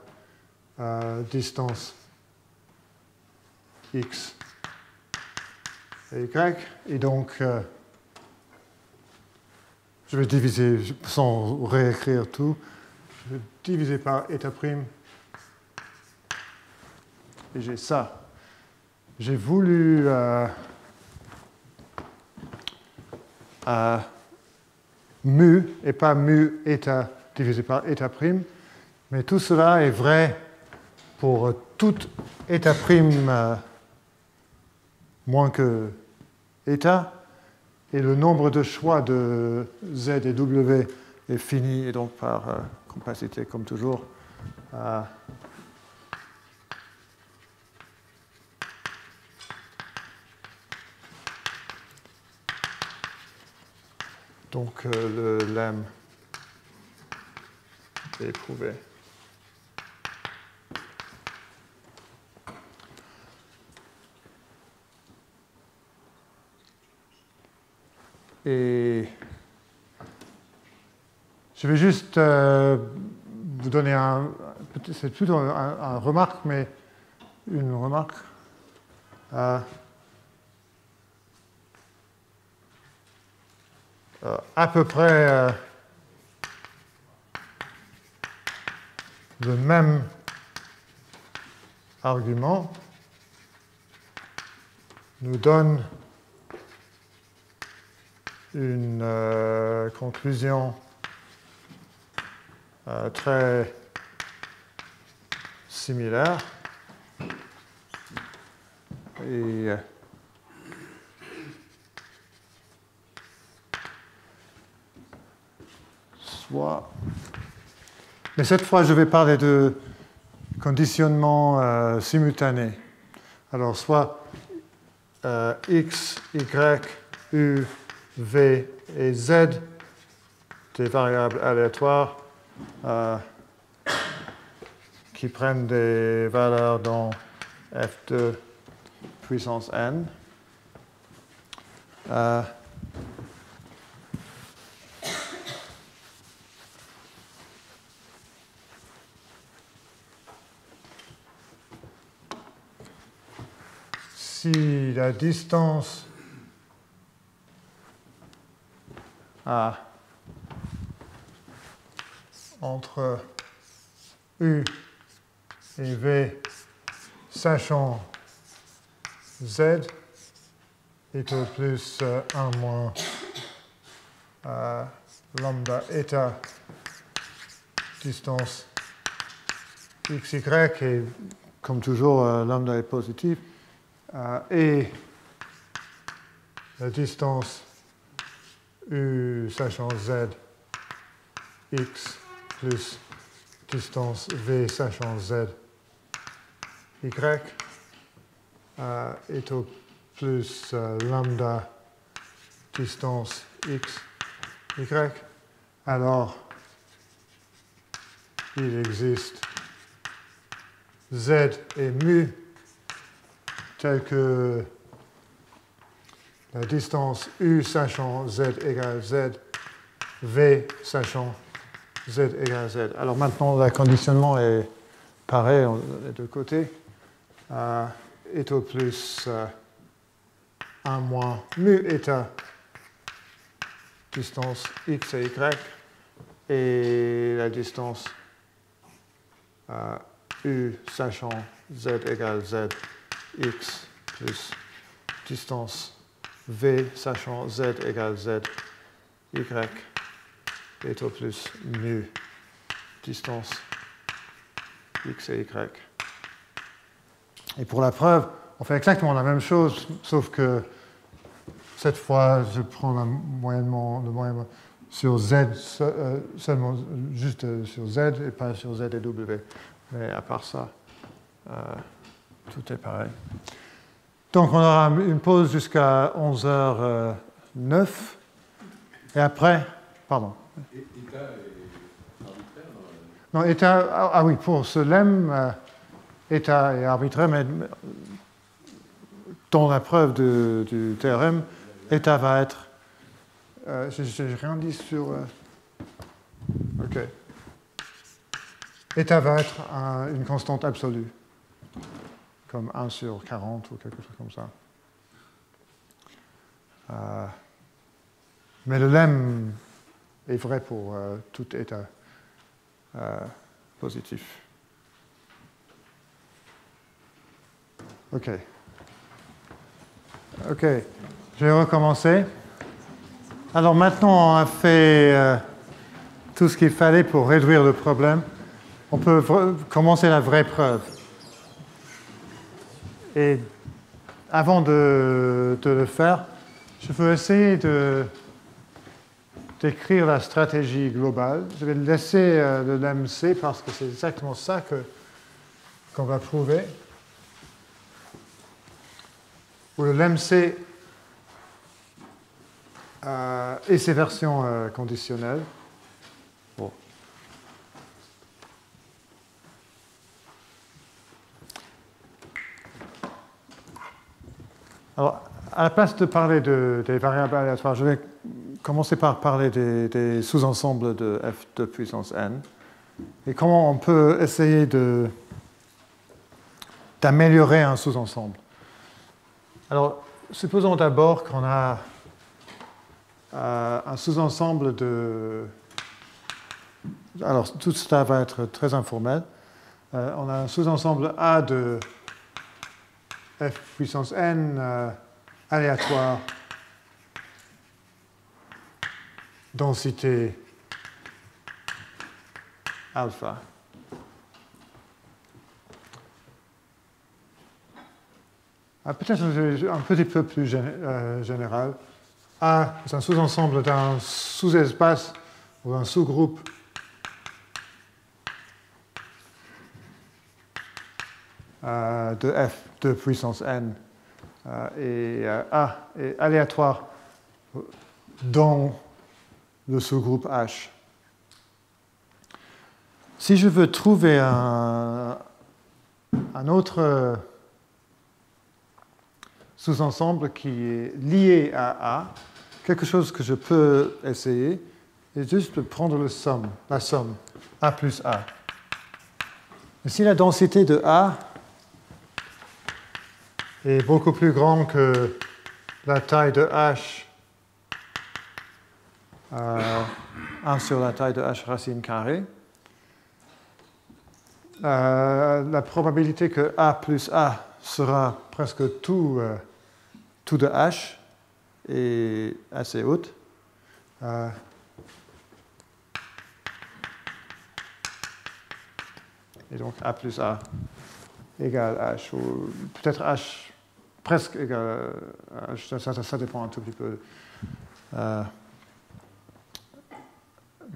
Speaker 1: distance X et Y. Et donc, je vais diviser, sans réécrire tout, je vais diviser par état prime. Et j'ai ça. J'ai voulu mu et pas mu état divisé par état prime, mais tout cela est vrai pour tout état prime moins que état, et le nombre de choix de Z et W est fini, et donc par compacité comme toujours. Donc le lemme est prouvé. Et je vais juste vous donner c'est plutôt une remarque, mais une remarque. À peu près le même argument nous donne une conclusion très similaire. Et mais cette fois, je vais parler de conditionnement simultané. Alors, soit x, y, u, v et z, des variables aléatoires qui prennent des valeurs dans f2 puissance n. Si la distance entre U et V sachant Z est au plus 1 moins lambda eta distance xy, et comme toujours lambda est positif, et la distance U sachant Z x plus distance V sachant Z y est au plus lambda distance x y, alors il existe Z et mu tel que la distance U sachant Z égale Z, V sachant Z égale Z. Alors maintenant, le conditionnement est pareil des deux côtés, est au plus 1 moins mu eta distance x et y, et la distance U sachant Z égale Z, x plus distance V sachant Z égale Z, y est au plus mu distance x et y. Et pour la preuve, on fait exactement la même chose, sauf que cette fois, je prends le moyennement sur Z, seulement juste sur Z et pas sur Z et W. Mais à part ça, tout est pareil. Donc on aura une pause jusqu'à 11h09. Et après, pardon.
Speaker 2: État est arbitraire?
Speaker 1: Non, état, oui, pour ce lemme, état est arbitraire, mais dans la preuve du théorème, état va être... j'ai rien dit sur... OK. État va être une constante absolue, comme 1 sur 40 ou quelque chose comme ça. Mais le lemme est vrai pour tout état positif. OK. OK. Je vais recommencer. Alors maintenant, on a fait tout ce qu'il fallait pour réduire le problème. On peut commencer la vraie preuve. Et avant de le faire, je veux essayer d'écrire la stratégie globale. Je vais laisser le lemme C parce que c'est exactement ça qu'on va prouver. Où le lemme C et ses versions conditionnelles. Bon. Alors, à la place de parler des variables aléatoires, je vais commencer par parler des sous-ensembles de f de puissance n. et comment on peut essayer d'améliorer un sous-ensemble. Alors, supposons d'abord qu'on a un sous-ensemble de... Alors, tout cela va être très informel. On a un sous-ensemble A de f puissance n aléatoire, densité alpha. Peut-être un petit peu plus général. A est un sous-ensemble d'un sous-espace ou un sous-groupe de f de puissance n. Et A est aléatoire dans le sous-groupe H. Si je veux trouver un autre sous-ensemble qui est lié à A, quelque chose que je peux essayer, est juste de prendre la somme, A plus A. Et si la densité de A est beaucoup plus grande que la taille de H, 1 sur la taille de H racine carrée, la probabilité que A plus A sera presque tout de H est assez haute. Et donc A plus A égale H, ou peut-être H presque égale H, ça dépend un tout petit peu de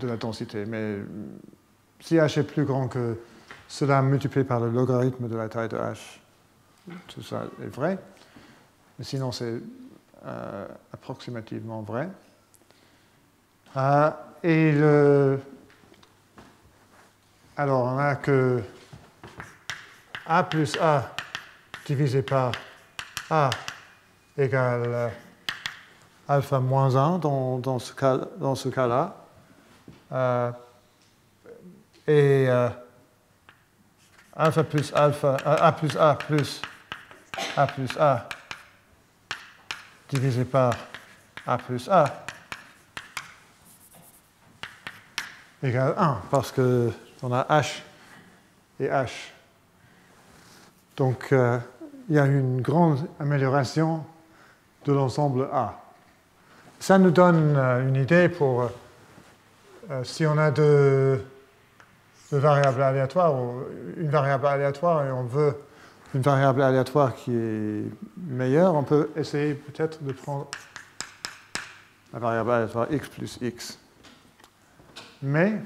Speaker 1: la densité. Mais si H est plus grand que cela multiplié par le logarithme de la taille de H, tout ça est vrai. Mais sinon, c'est approximativement vrai. Alors, on a que A plus A divisé par A égale alpha moins 1 dans ce cas-là. Et alpha plus alpha, A plus A plus A plus A divisé par A plus A égale 1, parce qu'on a H et H. Donc, il y a une grande amélioration de l'ensemble A. Ça nous donne une idée pour si on a deux variables aléatoires, ou une variable aléatoire, et on veut une variable aléatoire qui est meilleure, on peut essayer peut-être de prendre la variable aléatoire x plus x. Mais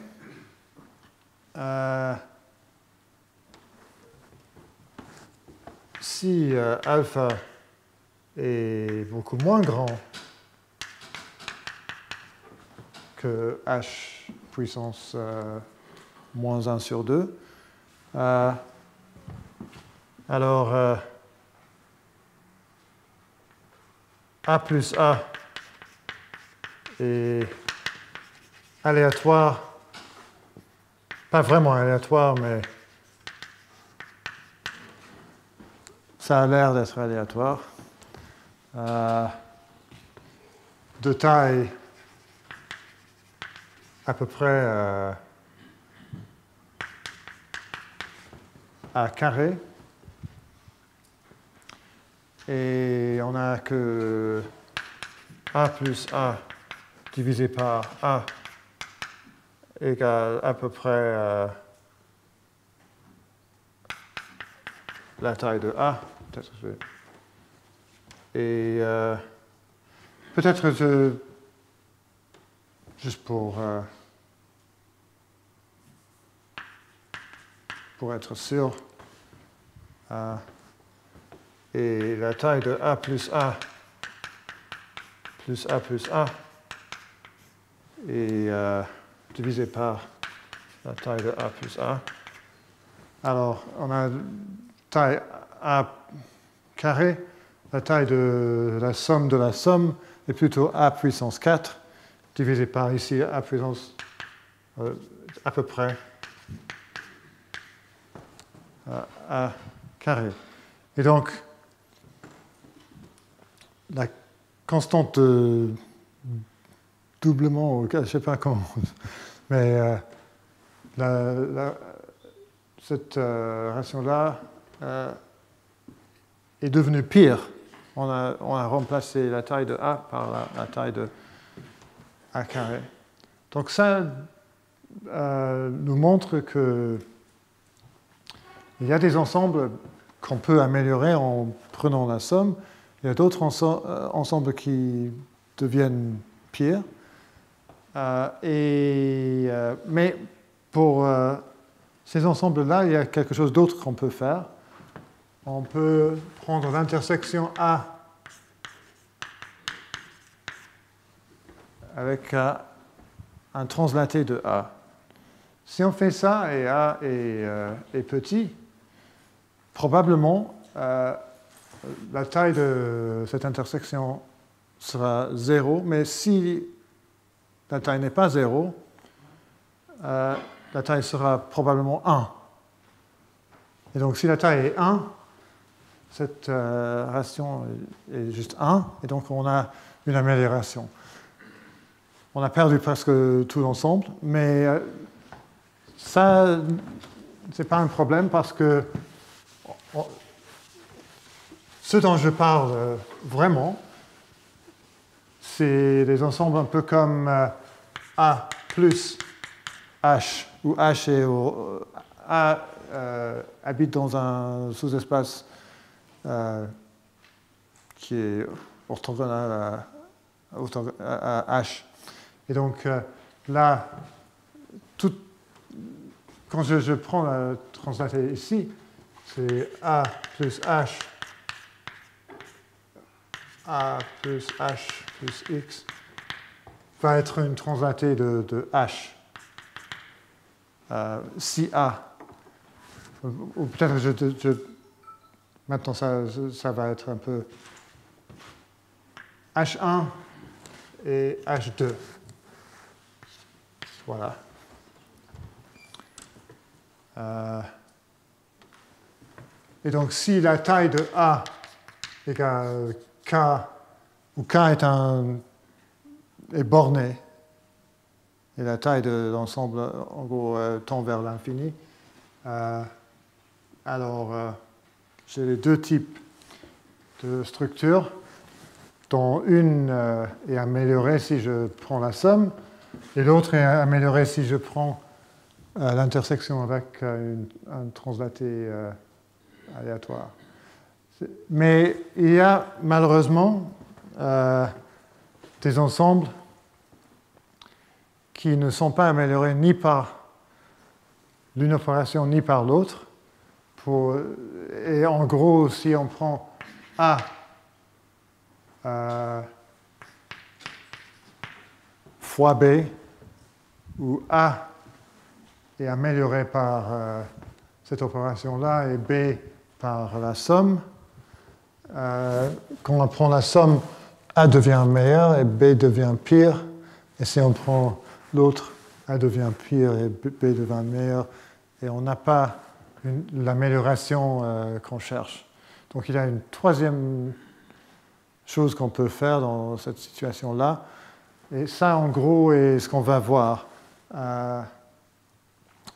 Speaker 1: si alpha est beaucoup moins grand que h puissance moins 1 sur 2, alors A plus A est aléatoire, pas vraiment aléatoire, mais ça a l'air d'être aléatoire, de taille à peu près A carré. Et on a que A plus A divisé par A égale à peu près la taille de A. Et peut-être juste pour être sûr, et la taille de A plus A plus A plus A est divisé par la taille de A plus A. Alors, on a taille A carré, la taille de la somme est plutôt A puissance 4, divisé par ici A puissance à peu près A carré. Et donc, la constante de doublement, je ne sais pas comment, mais cette relation-là est devenue pire. On a remplacé la taille de A par la taille de A carré. Donc ça nous montre qu'il y a des ensembles qu'on peut améliorer en prenant la somme. Il y a d'autres ensembles qui deviennent pires. Mais pour ces ensembles-là, il y a quelque chose d'autre qu'on peut faire. On peut prendre l'intersection A avec un translaté de A. Si on fait ça et A est petit, probablement la taille de cette intersection sera 0, mais si la taille n'est pas 0, la taille sera probablement 1. Et donc si la taille est 1, cette relation est juste 1, et donc on a une amélioration. On a perdu presque tout l'ensemble, mais ça, ce n'est pas un problème parce que ce dont je parle vraiment, c'est des ensembles un peu comme A plus H, où H est A habite dans un sous-espace qui est orthogonal à H. Et donc là, quand je prends la translatée ici, c'est A plus H, A plus H plus X va être une translatée de H. Si A, ou peut-être maintenant ça va être un peu H1 et H2. Voilà. Et donc si la taille de A égale K, où K est borné, et la taille de l'ensemble, en gros, tend vers l'infini, alors j'ai les deux types de structures, dont une est améliorée si je prends la somme, et l'autre est améliorée si je prends l'intersection avec un translaté aléatoire. Mais il y a malheureusement des ensembles qui ne sont pas améliorés ni par l'une opération ni par l'autre. Et en gros, si on prend A fois B, où A est amélioré par cette opération-là et B par la somme, quand on prend la somme, A devient meilleur et B devient pire. Et si on prend l'autre, A devient pire et B devient meilleur. Et on n'a pas l'amélioration qu'on cherche. Donc il y a une troisième chose qu'on peut faire dans cette situation-là. Et ça, en gros, est ce qu'on va voir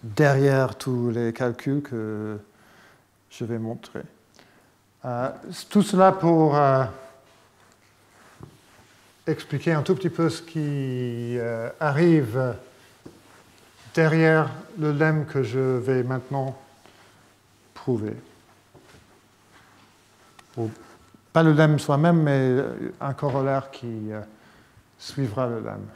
Speaker 1: derrière tous les calculs que je vais montrer. Tout cela pour expliquer un tout petit peu ce qui arrive derrière le lemme que je vais maintenant prouver. Pas le lemme soi-même, mais un corollaire qui suivra le lemme.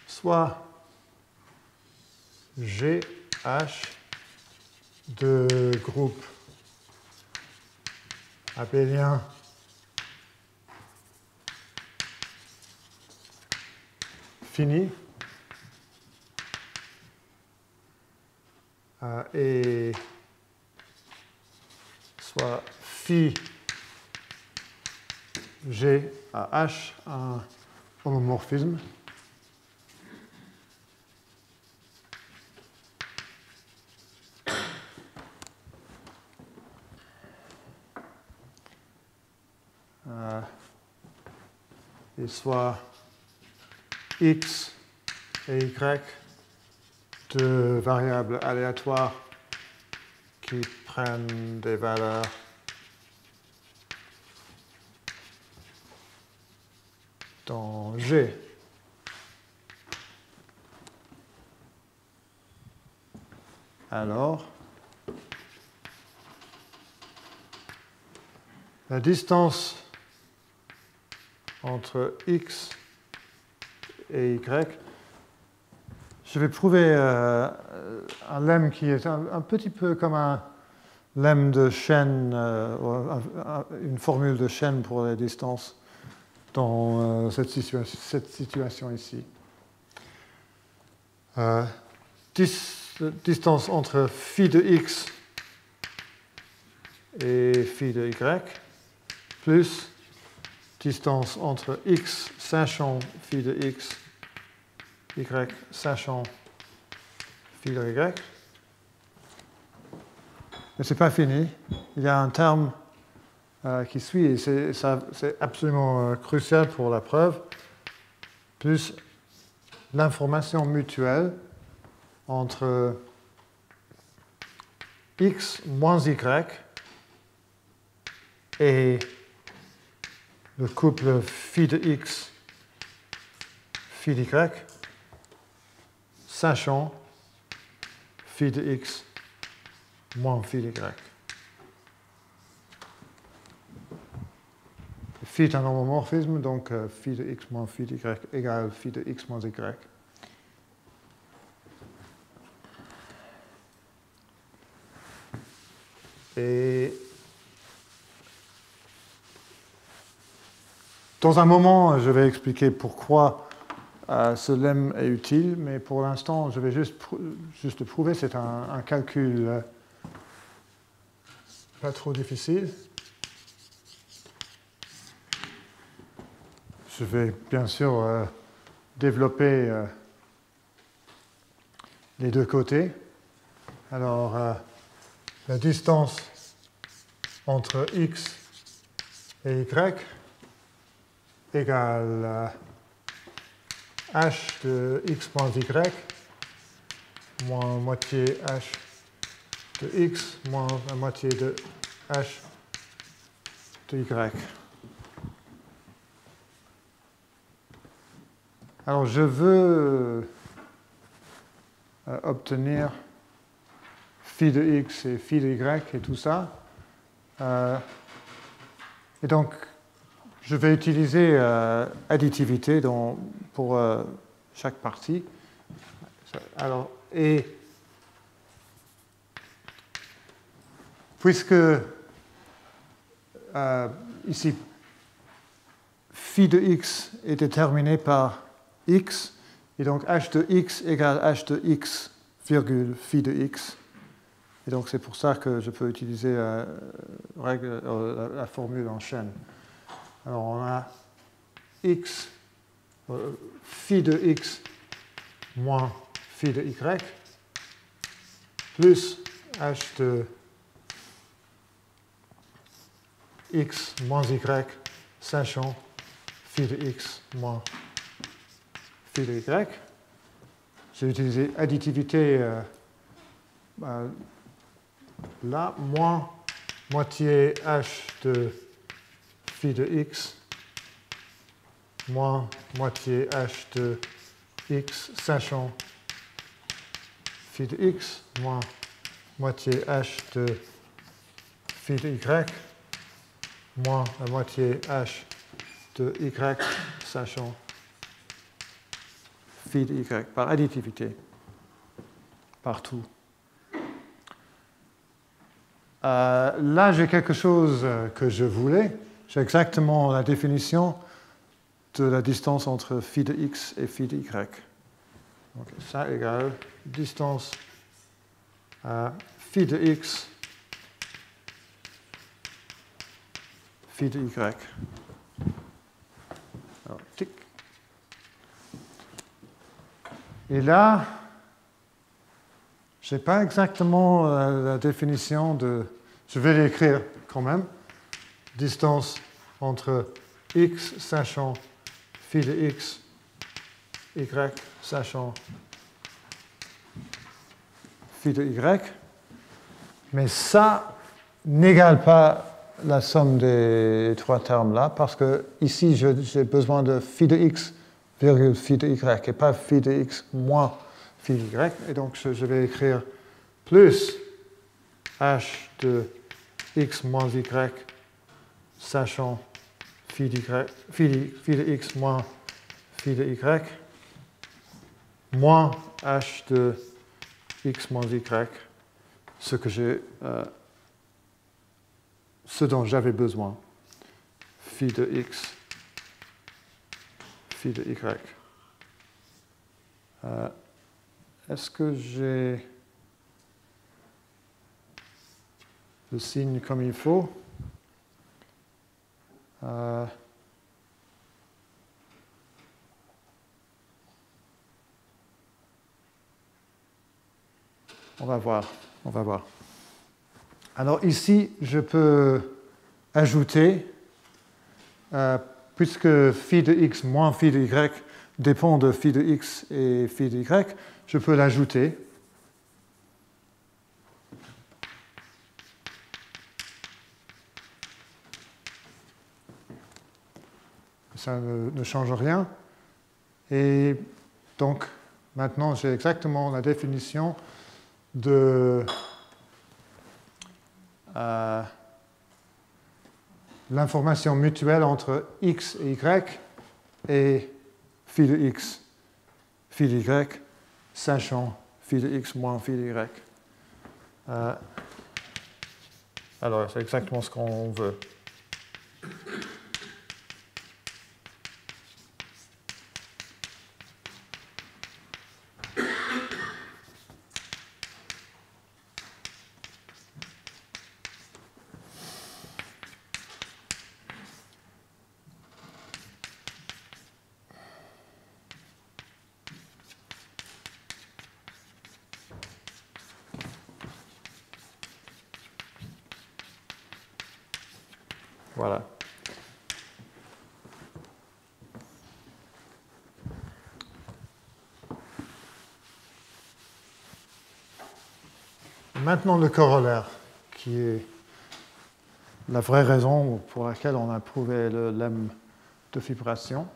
Speaker 1: Soit GH de groupe abélien fini, et soit phi g à h un homomorphisme et soit x et y de variables aléatoires qui prennent des valeurs dans G. Alors, la distance entre x et y, je vais prouver un lemme qui est un petit peu comme un lemme de chaîne, une formule de chaîne pour les distances dans cette situation ici. Distance entre phi de x et phi de y, plus distance entre x sachant phi de x, y sachant phi de y. Mais ce n'est pas fini. Il y a un terme qui suit, et c'est absolument crucial pour la preuve, plus l'information mutuelle entre x moins y et le couple phi de x, phi d'y, sachant phi de x moins phi d'y. Phi est un homomorphisme, donc phi de x moins phi d'y égale phi de x moins y. Et dans un moment, je vais expliquer pourquoi ce lemme est utile, mais pour l'instant, je vais juste le prouver. C'est un calcul pas trop difficile. Je vais bien sûr développer les deux côtés. Alors, la distance entre x et y égale h de x moins y moins moitié h de x moins la moitié de h de y. Alors, je veux obtenir phi de x et phi de y et tout ça. Et donc, je vais utiliser additivité pour chaque partie. Alors, et puisque ici, phi de x est déterminé par x, et donc h de x égale h de x virgule phi de x. Et donc c'est pour ça que je peux utiliser la formule en chaîne. Alors on a x, phi de x moins phi de y, plus h de x moins y, sachant phi de x moins phi de y. J'ai utilisé additivité là, moins moitié h de phi de x moins moitié h de x sachant phi de x moins moitié h de phi de y moins la moitié h de y sachant phi de y par additivité partout. Là, j'ai quelque chose que je voulais. J'ai exactement la définition de la distance entre phi de x et phi de y. Donc, ça égale distance phi de x, phi de y. Alors, tic. Et là, je n'ai pas exactement la définition de... Je vais l'écrire quand même. Distance entre x sachant phi de x, y sachant phi de y. Mais ça n'égale pas la somme des trois termes là, parce que ici, j'ai besoin de phi de x virgule phi de y, et pas phi de x moins phi de y. Et donc, je vais écrire plus h de x moins y sachant phi de x moins phi de y, moins h de x moins y, ce dont j'avais besoin, phi de x, phi de y. Est-ce que j'ai le signe comme il faut? On va voir. Alors ici, je peux ajouter, puisque phi de x moins phi de y dépend de phi de x et phi de y, je peux l'ajouter. Ça ne change rien. Et donc, maintenant, j'ai exactement la définition de l'information mutuelle entre x et y et phi de x, phi de y, sachant phi de x moins phi de y. Alors, c'est exactement ce qu'on veut. Voilà. Maintenant, le corollaire, qui est la vraie raison pour laquelle on a prouvé le lemme de fibration.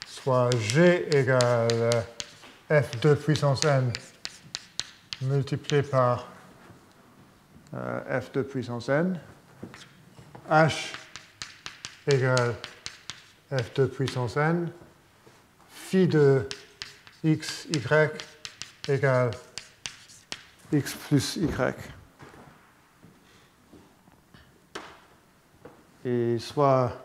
Speaker 1: Soit G égale F2 puissance n multiplié par F2 puissance n, H égale F2 puissance n, phi de x, y égale x plus y. Et soit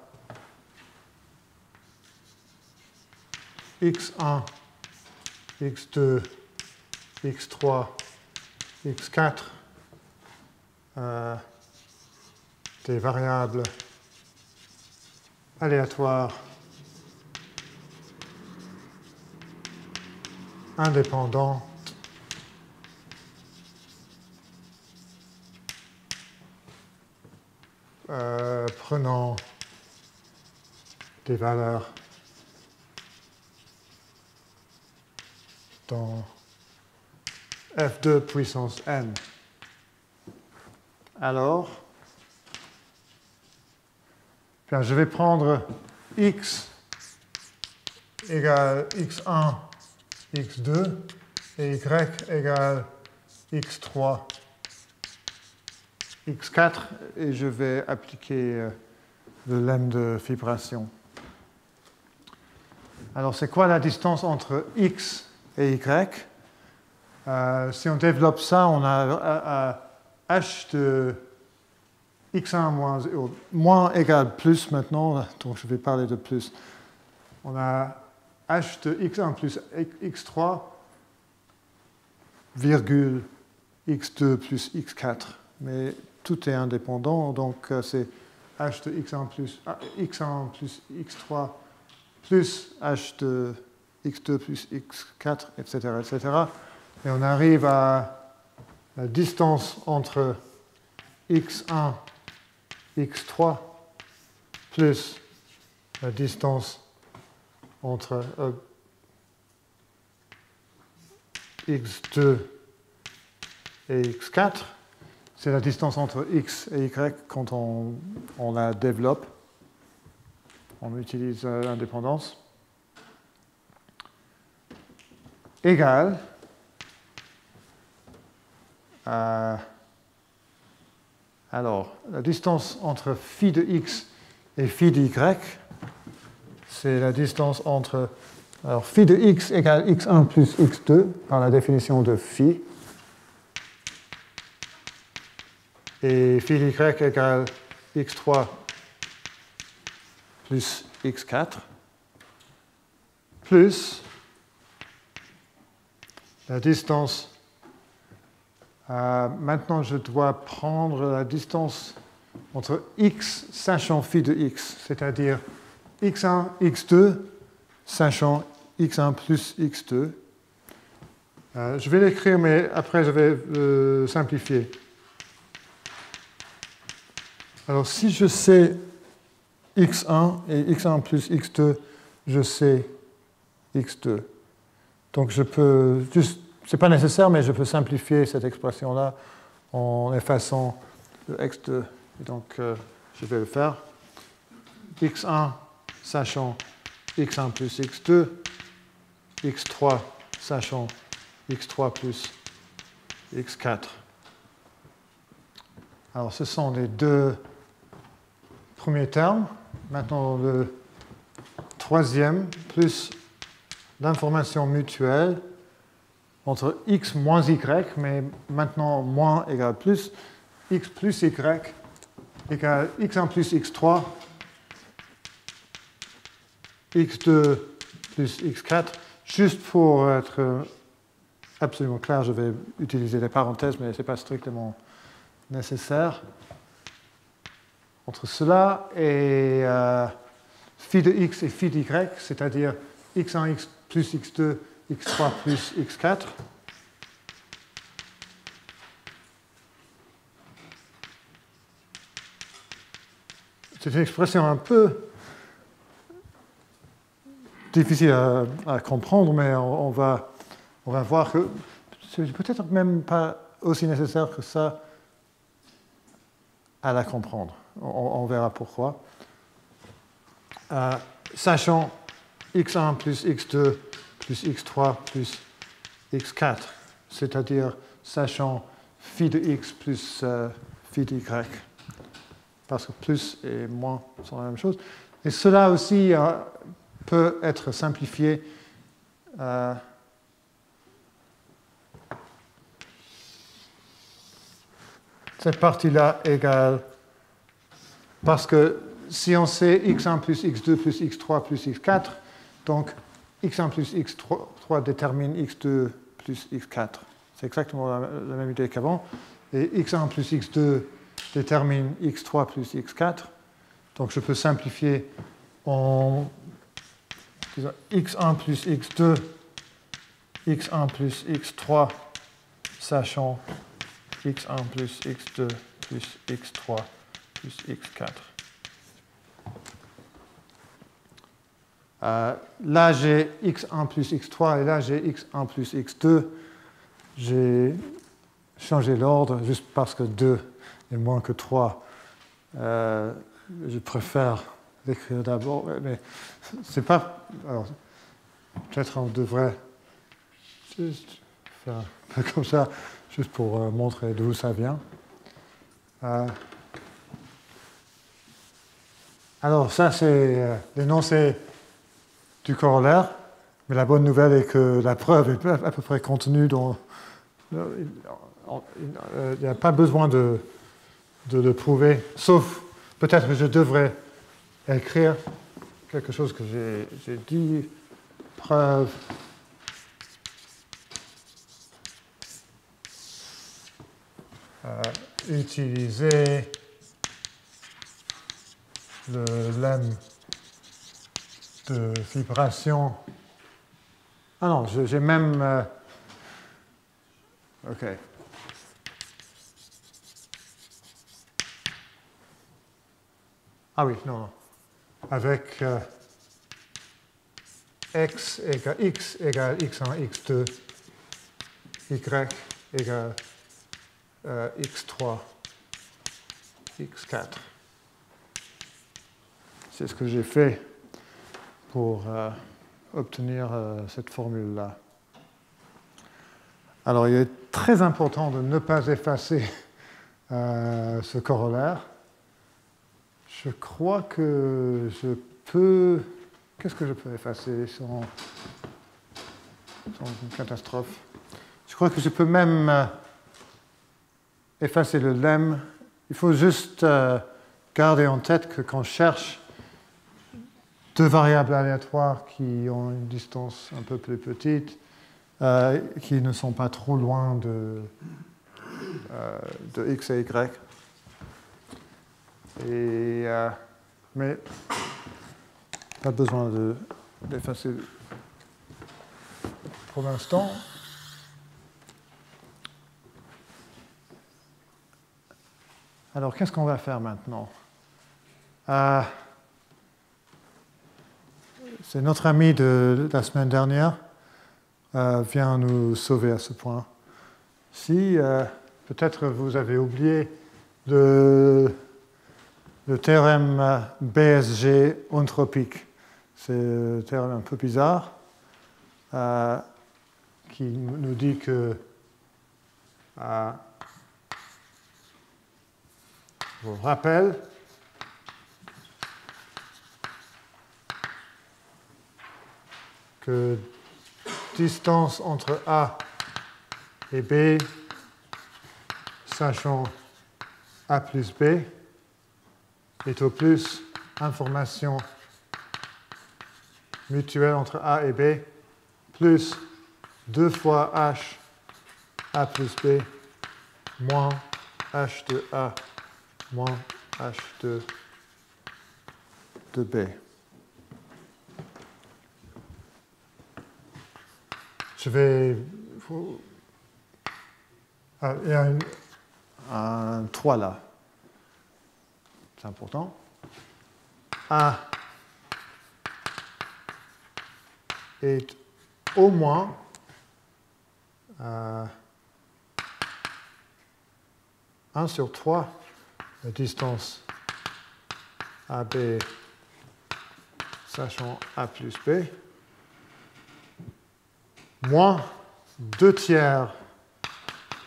Speaker 1: x1, x2, x3, x4, des variables aléatoires indépendantes prenant des valeurs dans F2 puissance n. Alors, bien, je vais prendre x égale x1, x2, et y égale x3, x4, et je vais appliquer le lemme de fibration. Alors, c'est quoi la distance entre x et y? Si on développe ça, on a h de x1 moins 0, moins égale plus maintenant, donc je vais parler de plus. On a h de x1 plus x3, virgule x2 plus x4. Mais tout est indépendant, donc c'est h de x1 plus x3 plus h de x2 plus x4, etc., etc. Et on arrive à la distance entre x1, x3 plus la distance entre x2 et x4. C'est la distance entre x et y quand on la développe. On utilise l'indépendance. Égale alors, la distance entre phi de x et phi de y, c'est la distance entre... Alors, phi de x égale x1 plus x2 par la définition de phi. Et phi de y égale x3 plus x4 plus la distance. Maintenant, je dois prendre la distance entre x sachant phi de x, c'est-à-dire x1, x2 sachant x1 plus x2. Je vais l'écrire, mais après je vais simplifier. Alors, si je sais x1 et x1 plus x2, je sais x2. Donc, je peux juste... Ce n'est pas nécessaire, mais je peux simplifier cette expression-là en effaçant le x2. Et donc, je vais le faire. x1 sachant x1 plus x2, x3 sachant x3 plus x4. Alors, ce sont les deux premiers termes. Maintenant, le troisième, plus l'information mutuelle entre x moins y, mais maintenant moins égale plus, x plus y égale x1 plus x3, x2 plus x4. Juste pour être absolument clair, je vais utiliser des parenthèses, mais ce n'est pas strictement nécessaire. Entre cela et phi de x et phi de y, c'est-à-dire x1 x plus x2, x3 plus x4. C'est une expression un peu difficile à comprendre, mais on va voir que c'est peut-être même pas aussi nécessaire que ça à la comprendre. On verra pourquoi. Sachant x1 plus x2 plus x3 plus x4, c'est-à-dire sachant phi de x plus phi de y, parce que plus et moins sont la même chose. Et cela aussi peut être simplifié cette partie-là égale, parce que si on sait x1 plus x2 plus x3 plus x4, donc x1 plus x3 détermine x2 plus x4. C'est exactement la même idée qu'avant. Et x1 plus x2 détermine x3 plus x4. Donc je peux simplifier en x1 plus x2, x1 plus x3, sachant x1 plus x2 plus x3 plus x4. Là, j'ai x1 plus x3 et là, j'ai x1 plus x2. J'ai changé l'ordre juste parce que 2 est moins que 3. Je préfère l'écrire d'abord, mais c'est pas... Alors, peut-être on devrait juste faire un peu comme ça, juste pour montrer d'où ça vient. Alors, ça, c'est l'énoncé du corollaire, mais la bonne nouvelle est que la preuve est à peu près contenue dans... Il n'y a pas besoin de de le prouver, sauf peut-être que je devrais écrire quelque chose que j'ai dit, preuve utiliser le lemme de vibration. Ah non, j'ai même... OK. Ah oui, non, non. Avec x égale x1, x2, y égale x3, x4. C'est ce que j'ai fait pour obtenir cette formule-là. Alors, il est très important de ne pas effacer ce corollaire. Je crois que je peux... Qu'est-ce que je peux effacer sans une catastrophe? Je crois que je peux même effacer le lemme. Il faut juste garder en tête que quand on cherche deux variables aléatoires qui ont une distance un peu plus petite, qui ne sont pas trop loin de x et y. Mais pas besoin d'effacer pour l'instant. Alors, qu'est-ce qu'on va faire maintenant? C'est notre ami de la semaine dernière vient nous sauver à ce point. Si peut-être vous avez oublié le théorème BSG ontropique. C'est un théorème un peu bizarre qui nous dit que je vous rappelle que distance entre A et B, sachant A plus B, est au plus information mutuelle entre A et B, plus 2 fois H A plus B, moins H de A, moins H de B. Je vais... il y a un 3 là. C'est important. A est au moins 1 sur 3 la distance AB sachant A plus B, moins 2 tiers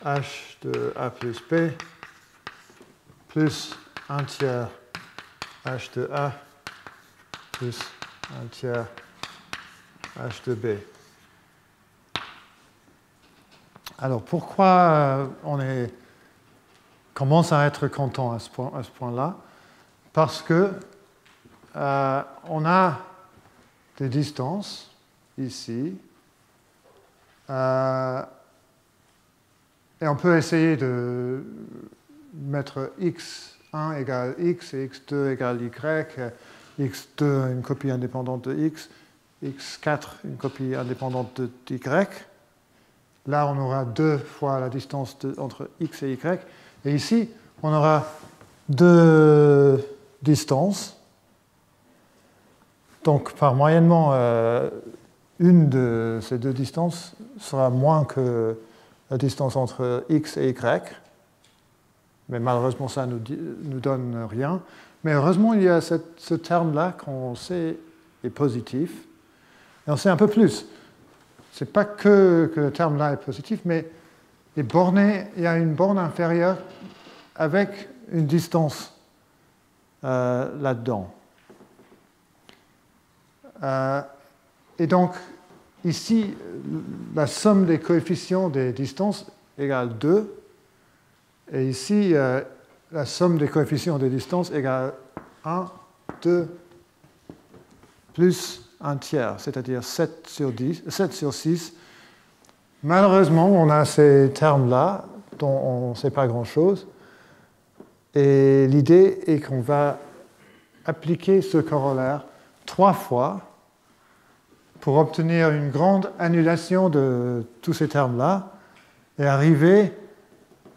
Speaker 1: H de A plus B, plus 1 tiers H de A, plus 1 tiers H de B. Alors, pourquoi on commence à être content à ce point-là? Parce que on a des distances ici, et on peut essayer de mettre x1 égale x et x2 égale y, x2 une copie indépendante de x, x4 une copie indépendante de y. Là, on aura 2 fois la distance entre x et y. Et ici, on aura 2 distances. Donc, par moyennement, une de ces 2 distances sera moins que la distance entre x et y. Mais malheureusement, ça ne nous donne rien. Mais heureusement, il y a ce terme-là qu'on sait est positif. Et on sait un peu plus. Ce n'est pas que le terme-là est positif, mais il y a une borne inférieure avec une distance là-dedans. Et donc, ici, la somme des coefficients des distances égale 2. Et ici, la somme des coefficients de distance égale 1, 2, plus 1 tiers, c'est-à-dire 7 sur 6. Malheureusement, on a ces termes-là, dont on ne sait pas grand-chose. Et l'idée est qu'on va appliquer ce corollaire 3 fois pour obtenir une grande annulation de tous ces termes-là et arriver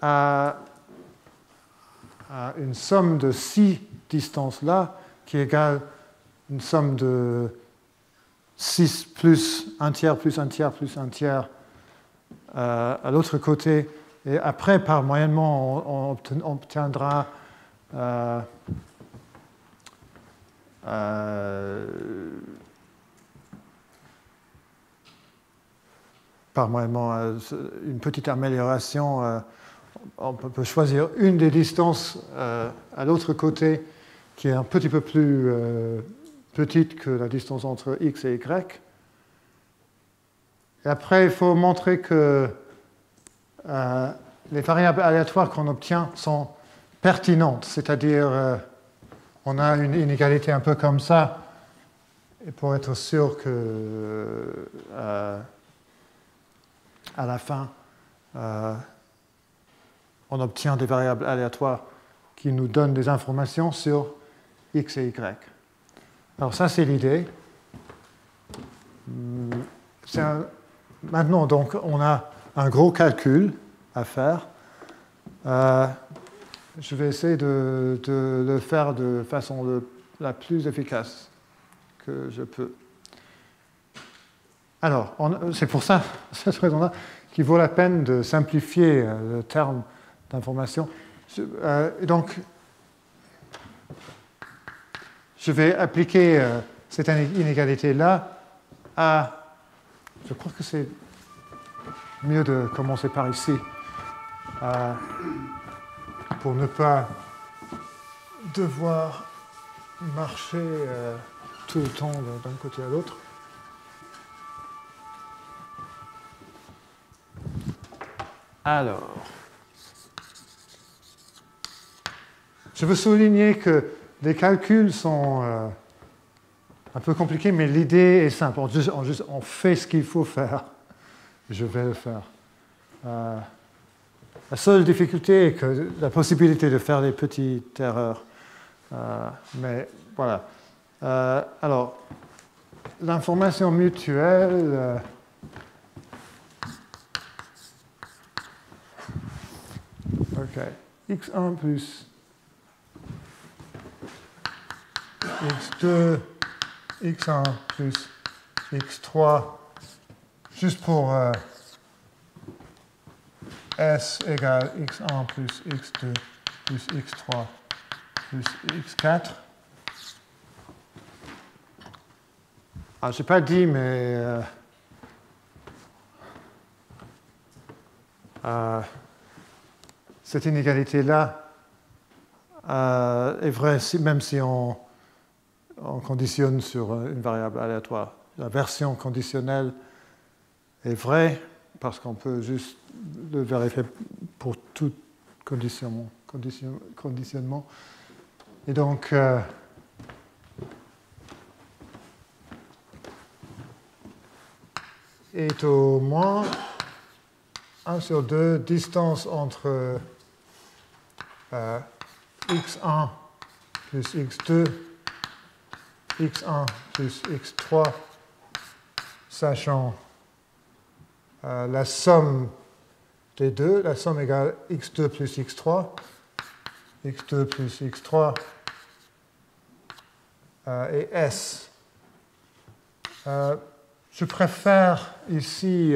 Speaker 1: à une somme de 6 distances-là qui égale une somme de 6 plus 1 tiers plus 1 tiers plus 1 tiers à l'autre côté. Et après, par moyennement, on obtiendra par moyennement une petite amélioration. On peut choisir une des distances à l'autre côté qui est un petit peu plus petite que la distance entre x et y. Et après, il faut montrer que les variables aléatoires qu'on obtient sont pertinentes, c'est-à-dire on a une inégalité un peu comme ça, et pour être sûr que à la fin, on obtient des variables aléatoires qui nous donnent des informations sur x et y. Alors ça, c'est l'idée. Maintenant, donc, on a un gros calcul à faire. Je vais essayer de le faire de façon la plus efficace que je peux. Alors, c'est pour ça, cette raison-là, qu'il vaut la peine de simplifier le terme d'information. Donc, je vais appliquer cette inégalité-là à... Je crois que c'est mieux de commencer par ici, pour ne pas devoir marcher tout le temps d'un côté à l'autre. Alors, je veux souligner que les calculs sont un peu compliqués, mais l'idée est simple. On fait ce qu'il faut faire. Je vais le faire. La seule difficulté est que la possibilité de faire des petites erreurs. Mais voilà. Alors, l'information mutuelle... OK. x1 plus x2, x1 plus x3, juste pour s égale x1 plus x2 plus x3 plus x4. Alors, je n'ai pas dit, mais cette inégalité-là est vraie même si on conditionne sur une variable aléatoire. La version conditionnelle est vraie parce qu'on peut juste le vérifier pour tout conditionnement. Et donc, est au moins 1 sur 2 distance entre x1 plus x2, x1 plus x3, sachant la somme des deux, la somme égale x2 plus x3, x2 plus x3 et s. Je préfère ici,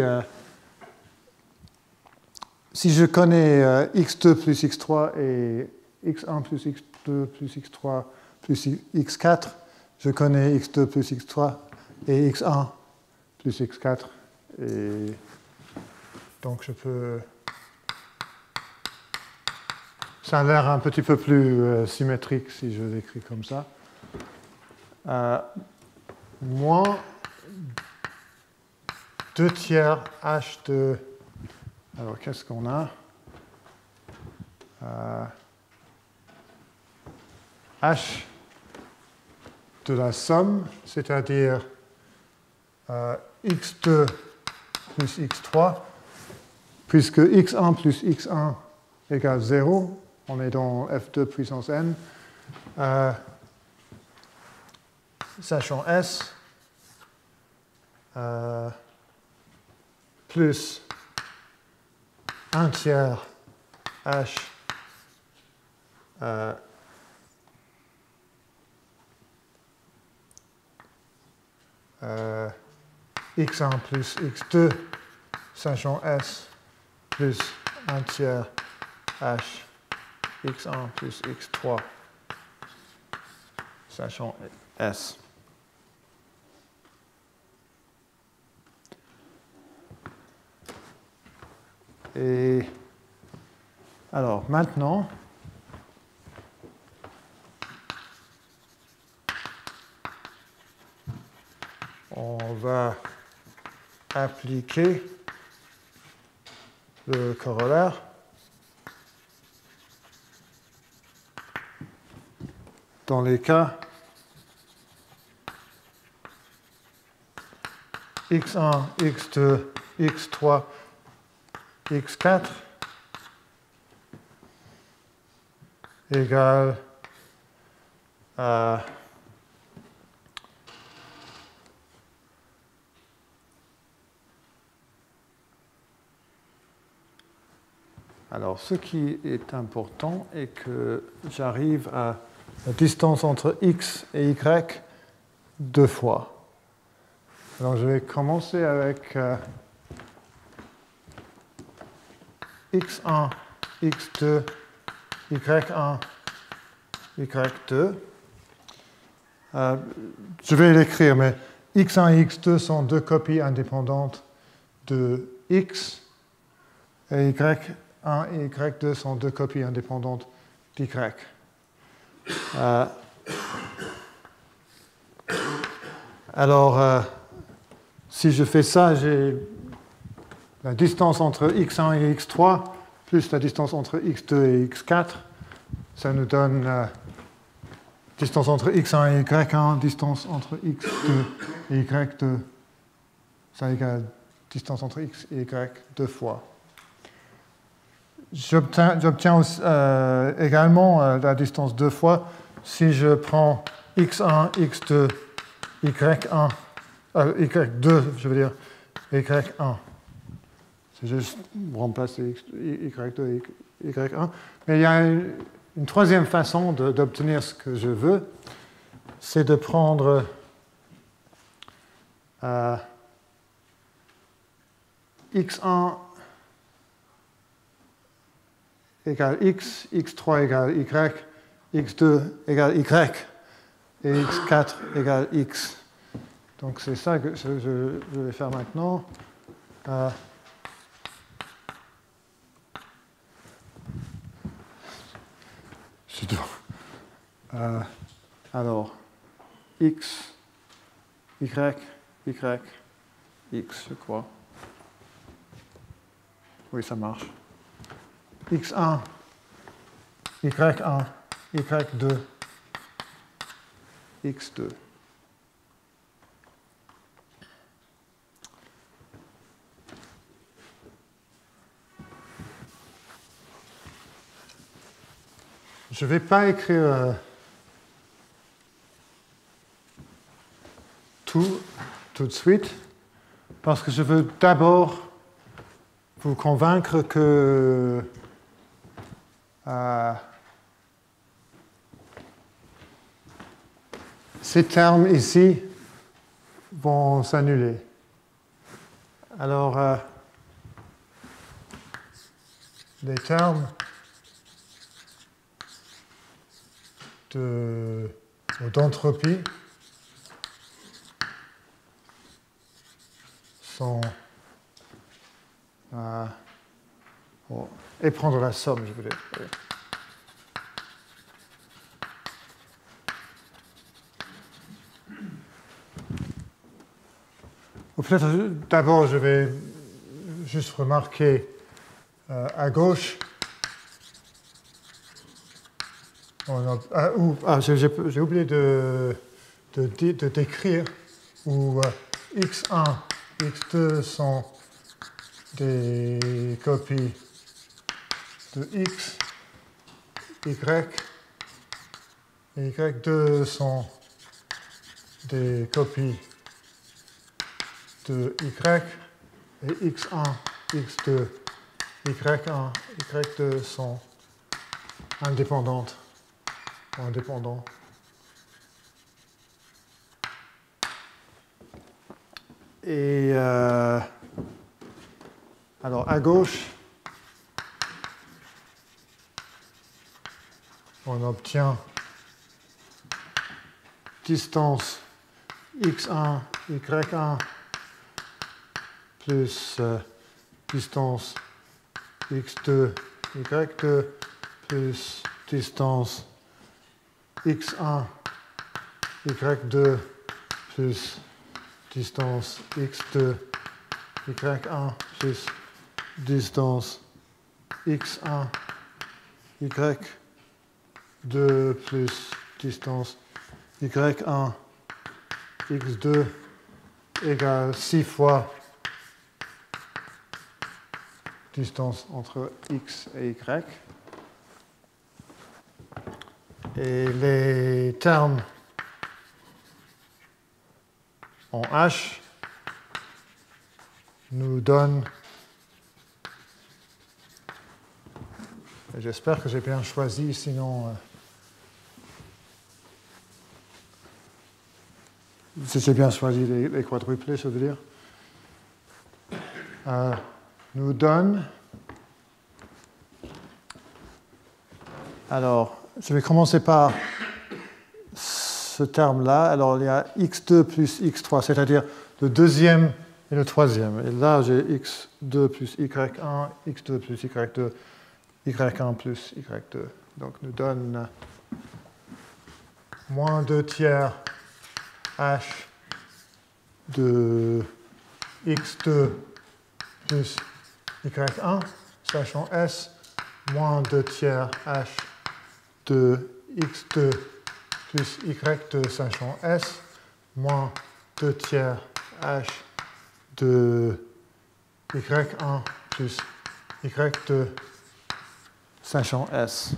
Speaker 1: si je connais x2 plus x3 et x1 plus x2 plus x3 plus x4, je connais x2 plus x3 et x1 plus x4. Et donc je peux... Ça a l'air un petit peu plus symétrique si je l'écris comme ça. Moins 2 tiers h de... Alors qu'est-ce qu'on a h de la somme, c'est-à-dire x2 plus x3, puisque x1 plus x1 égale 0, on est dans f2 puissance n, sachant s, plus 1 tiers h x1 plus x2, sachant s, plus 1 tiers h x1 plus x3, sachant s. Et alors maintenant, on va appliquer le corollaire dans les cas x1, x2, x3, x4 égale à alors, ce qui est important est que j'arrive à la distance entre x et y deux fois. Alors, je vais commencer avec x1, x2, y1, y2. Je vais l'écrire, mais x1 et x2 sont deux copies indépendantes de x, et y1 et y2 sont deux copies indépendantes d'y. Alors, si je fais ça, j'ai la distance entre x1 et x3 plus la distance entre x2 et x4. Ça nous donne distance entre x1 et y1, distance entre x2 et y2. Ça égale distance entre x et y deux fois. J'obtiens également la distance deux fois si je prends x1, x2, y1, y2, je veux dire, y1. C'est juste remplacer y2 et y1. Mais il y a une troisième façon d'obtenir ce que je veux, c'est de prendre x1 égale x, x3 égale y, x2 égale y, et x4 égale x. Donc c'est ça que je vais faire maintenant. Alors, x, y, y, x, je crois. Oui, ça marche. x1, y1, y2, x2. Je ne vais pas écrire tout de suite, parce que je veux d'abord vous convaincre que ces termes ici vont s'annuler. Alors, les termes d'entropie sont... et prendre la somme, je voulais. Peut-être d'abord, je vais juste remarquer à gauche J'ai oublié de décrire où x1, x2 sont des copies de x, y, et y2 sont des copies de y, et x1, x2, y1, y2 sont indépendantes ou indépendants. Et alors à gauche, on obtient distance x1, y1 plus distance x2, y2 plus distance x1, y2 plus distance x2, y1 plus distance x1, y2 plus distance y1, x2 égale 6 fois distance entre x et y. Et les termes en H nous donnent, j'espère que j'ai bien choisi, sinon si j'ai bien choisi les quadruplés, ça veut dire, nous donne, alors je vais commencer par ce terme-là. Alors, il y a x2 plus x3, c'est-à-dire le deuxième et le troisième. Et là, j'ai x2 plus y1, x2 plus y2, y1 plus y2. Donc, nous donne moins 2 tiers h de x2 plus y1, sachant s, moins 2 tiers h de x2 plus y2 sachant s, moins 2 tiers h de y1 plus y2 sachant s.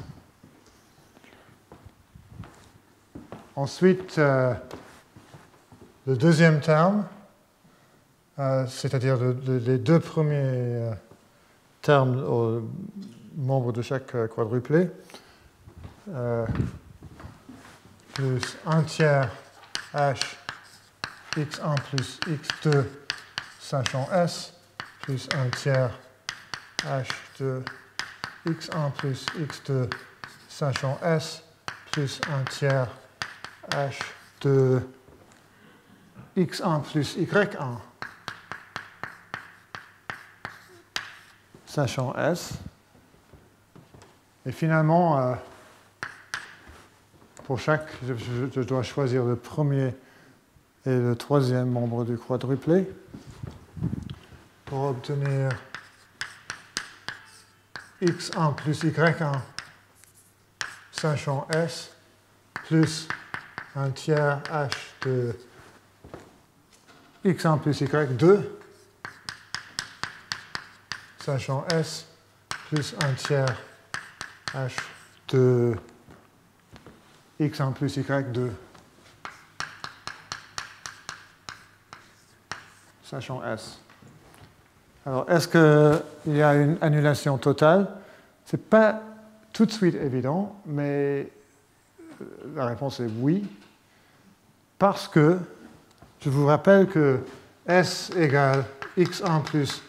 Speaker 1: Ensuite, le deuxième terme, c'est-à-dire les deux premiers termes aux membres de chaque quadruplé, plus 1 tiers h x1 plus x2 sachant s, plus 1 tiers h de x1 plus x2 sachant s, plus 1 tiers h de x1 plus y1 sachant s. Et finalement, pour chaque, je dois choisir le premier et le troisième membre du quadruplé pour obtenir x1 plus y1 sachant s plus 1 tiers h de x1 plus y2 sachant s plus 1 tiers h de x1 plus y2 sachant s. Alors, est-ce qu'il y a une annulation totale? Ce n'est pas tout de suite évident, mais la réponse est oui, parce que je vous rappelle que S égale x1 plus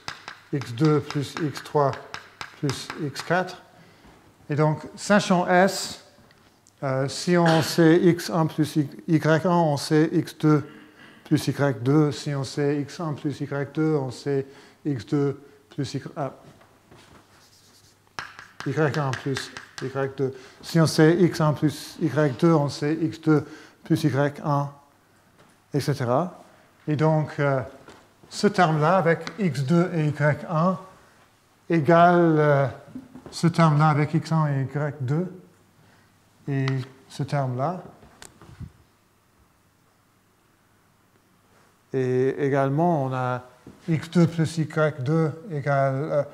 Speaker 1: x2 plus x3 plus x4. Et donc, sachant S, si on sait x1 plus y1, on sait x2 plus y2. Si on sait x1 plus y2, on sait x2 plus y1 plus y2. Si on sait x1 plus y2, on sait x2 plus y1, etc. Et donc, ce terme-là, avec x2 et y1, égale ce terme-là avec x1 et y2. et ce terme-là. Et également, on a x2 plus y2 égale...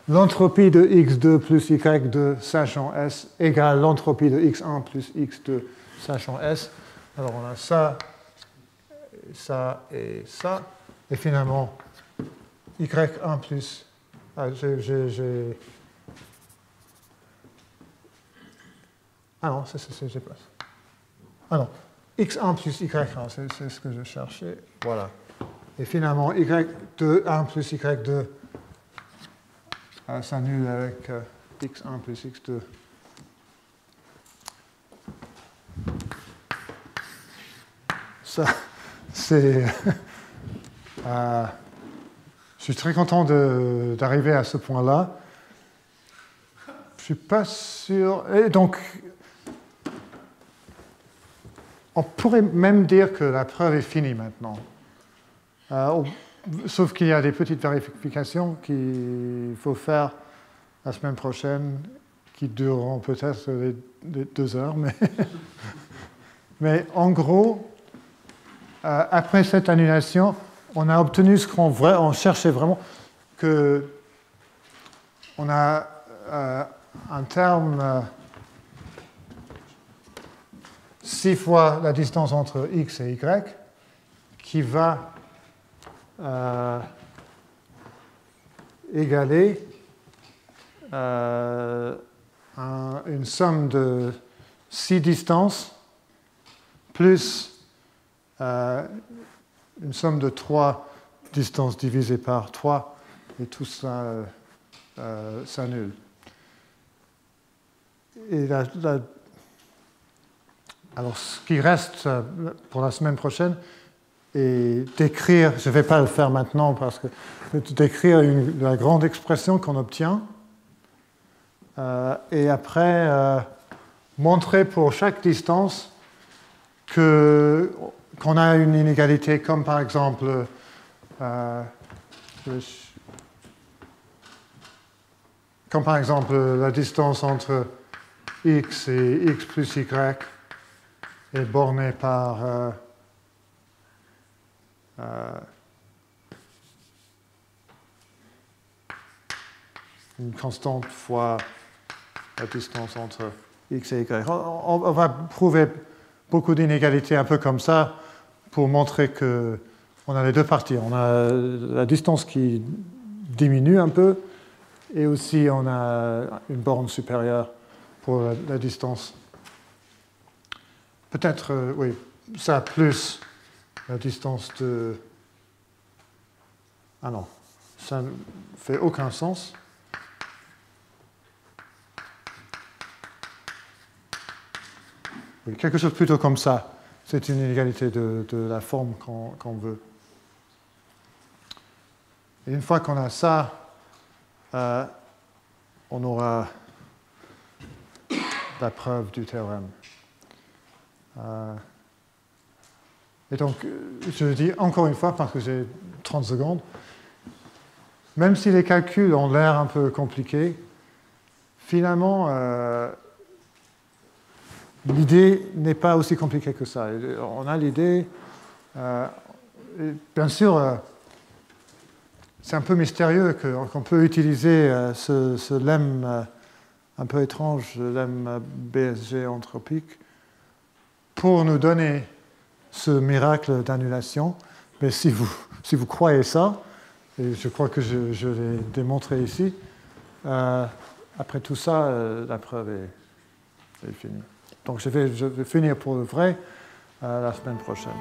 Speaker 1: l'entropie de x2 plus y2 sachant S égale l'entropie de x1 plus x2 sachant S. Alors on a ça, ça et ça. Et finalement, y1 plus... Ah non, c'est pas ça. Ah non, x1 plus y1, c'est ce que je cherchais. Voilà. Et finalement, y2, 1 plus y2 s'annule avec x1 plus x2. Ça, c'est... je suis très content d'arriver à ce point-là. Je ne suis pas sûr... Et donc, on pourrait même dire que la preuve est finie maintenant. Sauf qu'il y a des petites vérifications qu'il faut faire la semaine prochaine, qui dureront peut-être les 2 heures. Mais en gros, après cette annulation, on a obtenu ce qu'on cherchait vraiment, que on a un terme 6 fois la distance entre x et y qui va égaler une somme de 6 distances plus une somme de 3 distances divisées par 3, et tout ça s'annule. Et alors, ce qui reste pour la semaine prochaine est d'écrire, je ne vais pas le faire maintenant parce que d'écrire la grande expression qu'on obtient, et après montrer pour chaque distance qu'on a une inégalité, comme par exemple la distance entre x et x plus y est bornée par une constante fois la distance entre x et y. On va prouver beaucoup d'inégalités un peu comme ça pour montrer qu'on a les deux parties. On a la distance qui diminue un peu et aussi on a une borne supérieure pour la distance. Peut-être, oui, ça plus la distance de... Ah non, ça ne fait aucun sens. Oui, quelque chose plutôt comme ça. C'est une inégalité de la forme qu'on veut. Et une fois qu'on a ça, on aura la preuve du théorème. Et donc, je le dis encore une fois parce que j'ai 30 secondes, même si les calculs ont l'air un peu compliqués, finalement, l'idée n'est pas aussi compliquée que ça. On a l'idée, bien sûr, c'est un peu mystérieux qu'on peut utiliser ce lemme un peu étrange, le lemme BSG anthropique, pour nous donner ce miracle d'annulation. Mais si vous croyez ça, et je crois que je l'ai démontré ici, après tout ça, la preuve est finie. Donc je vais finir pour le vrai la semaine prochaine.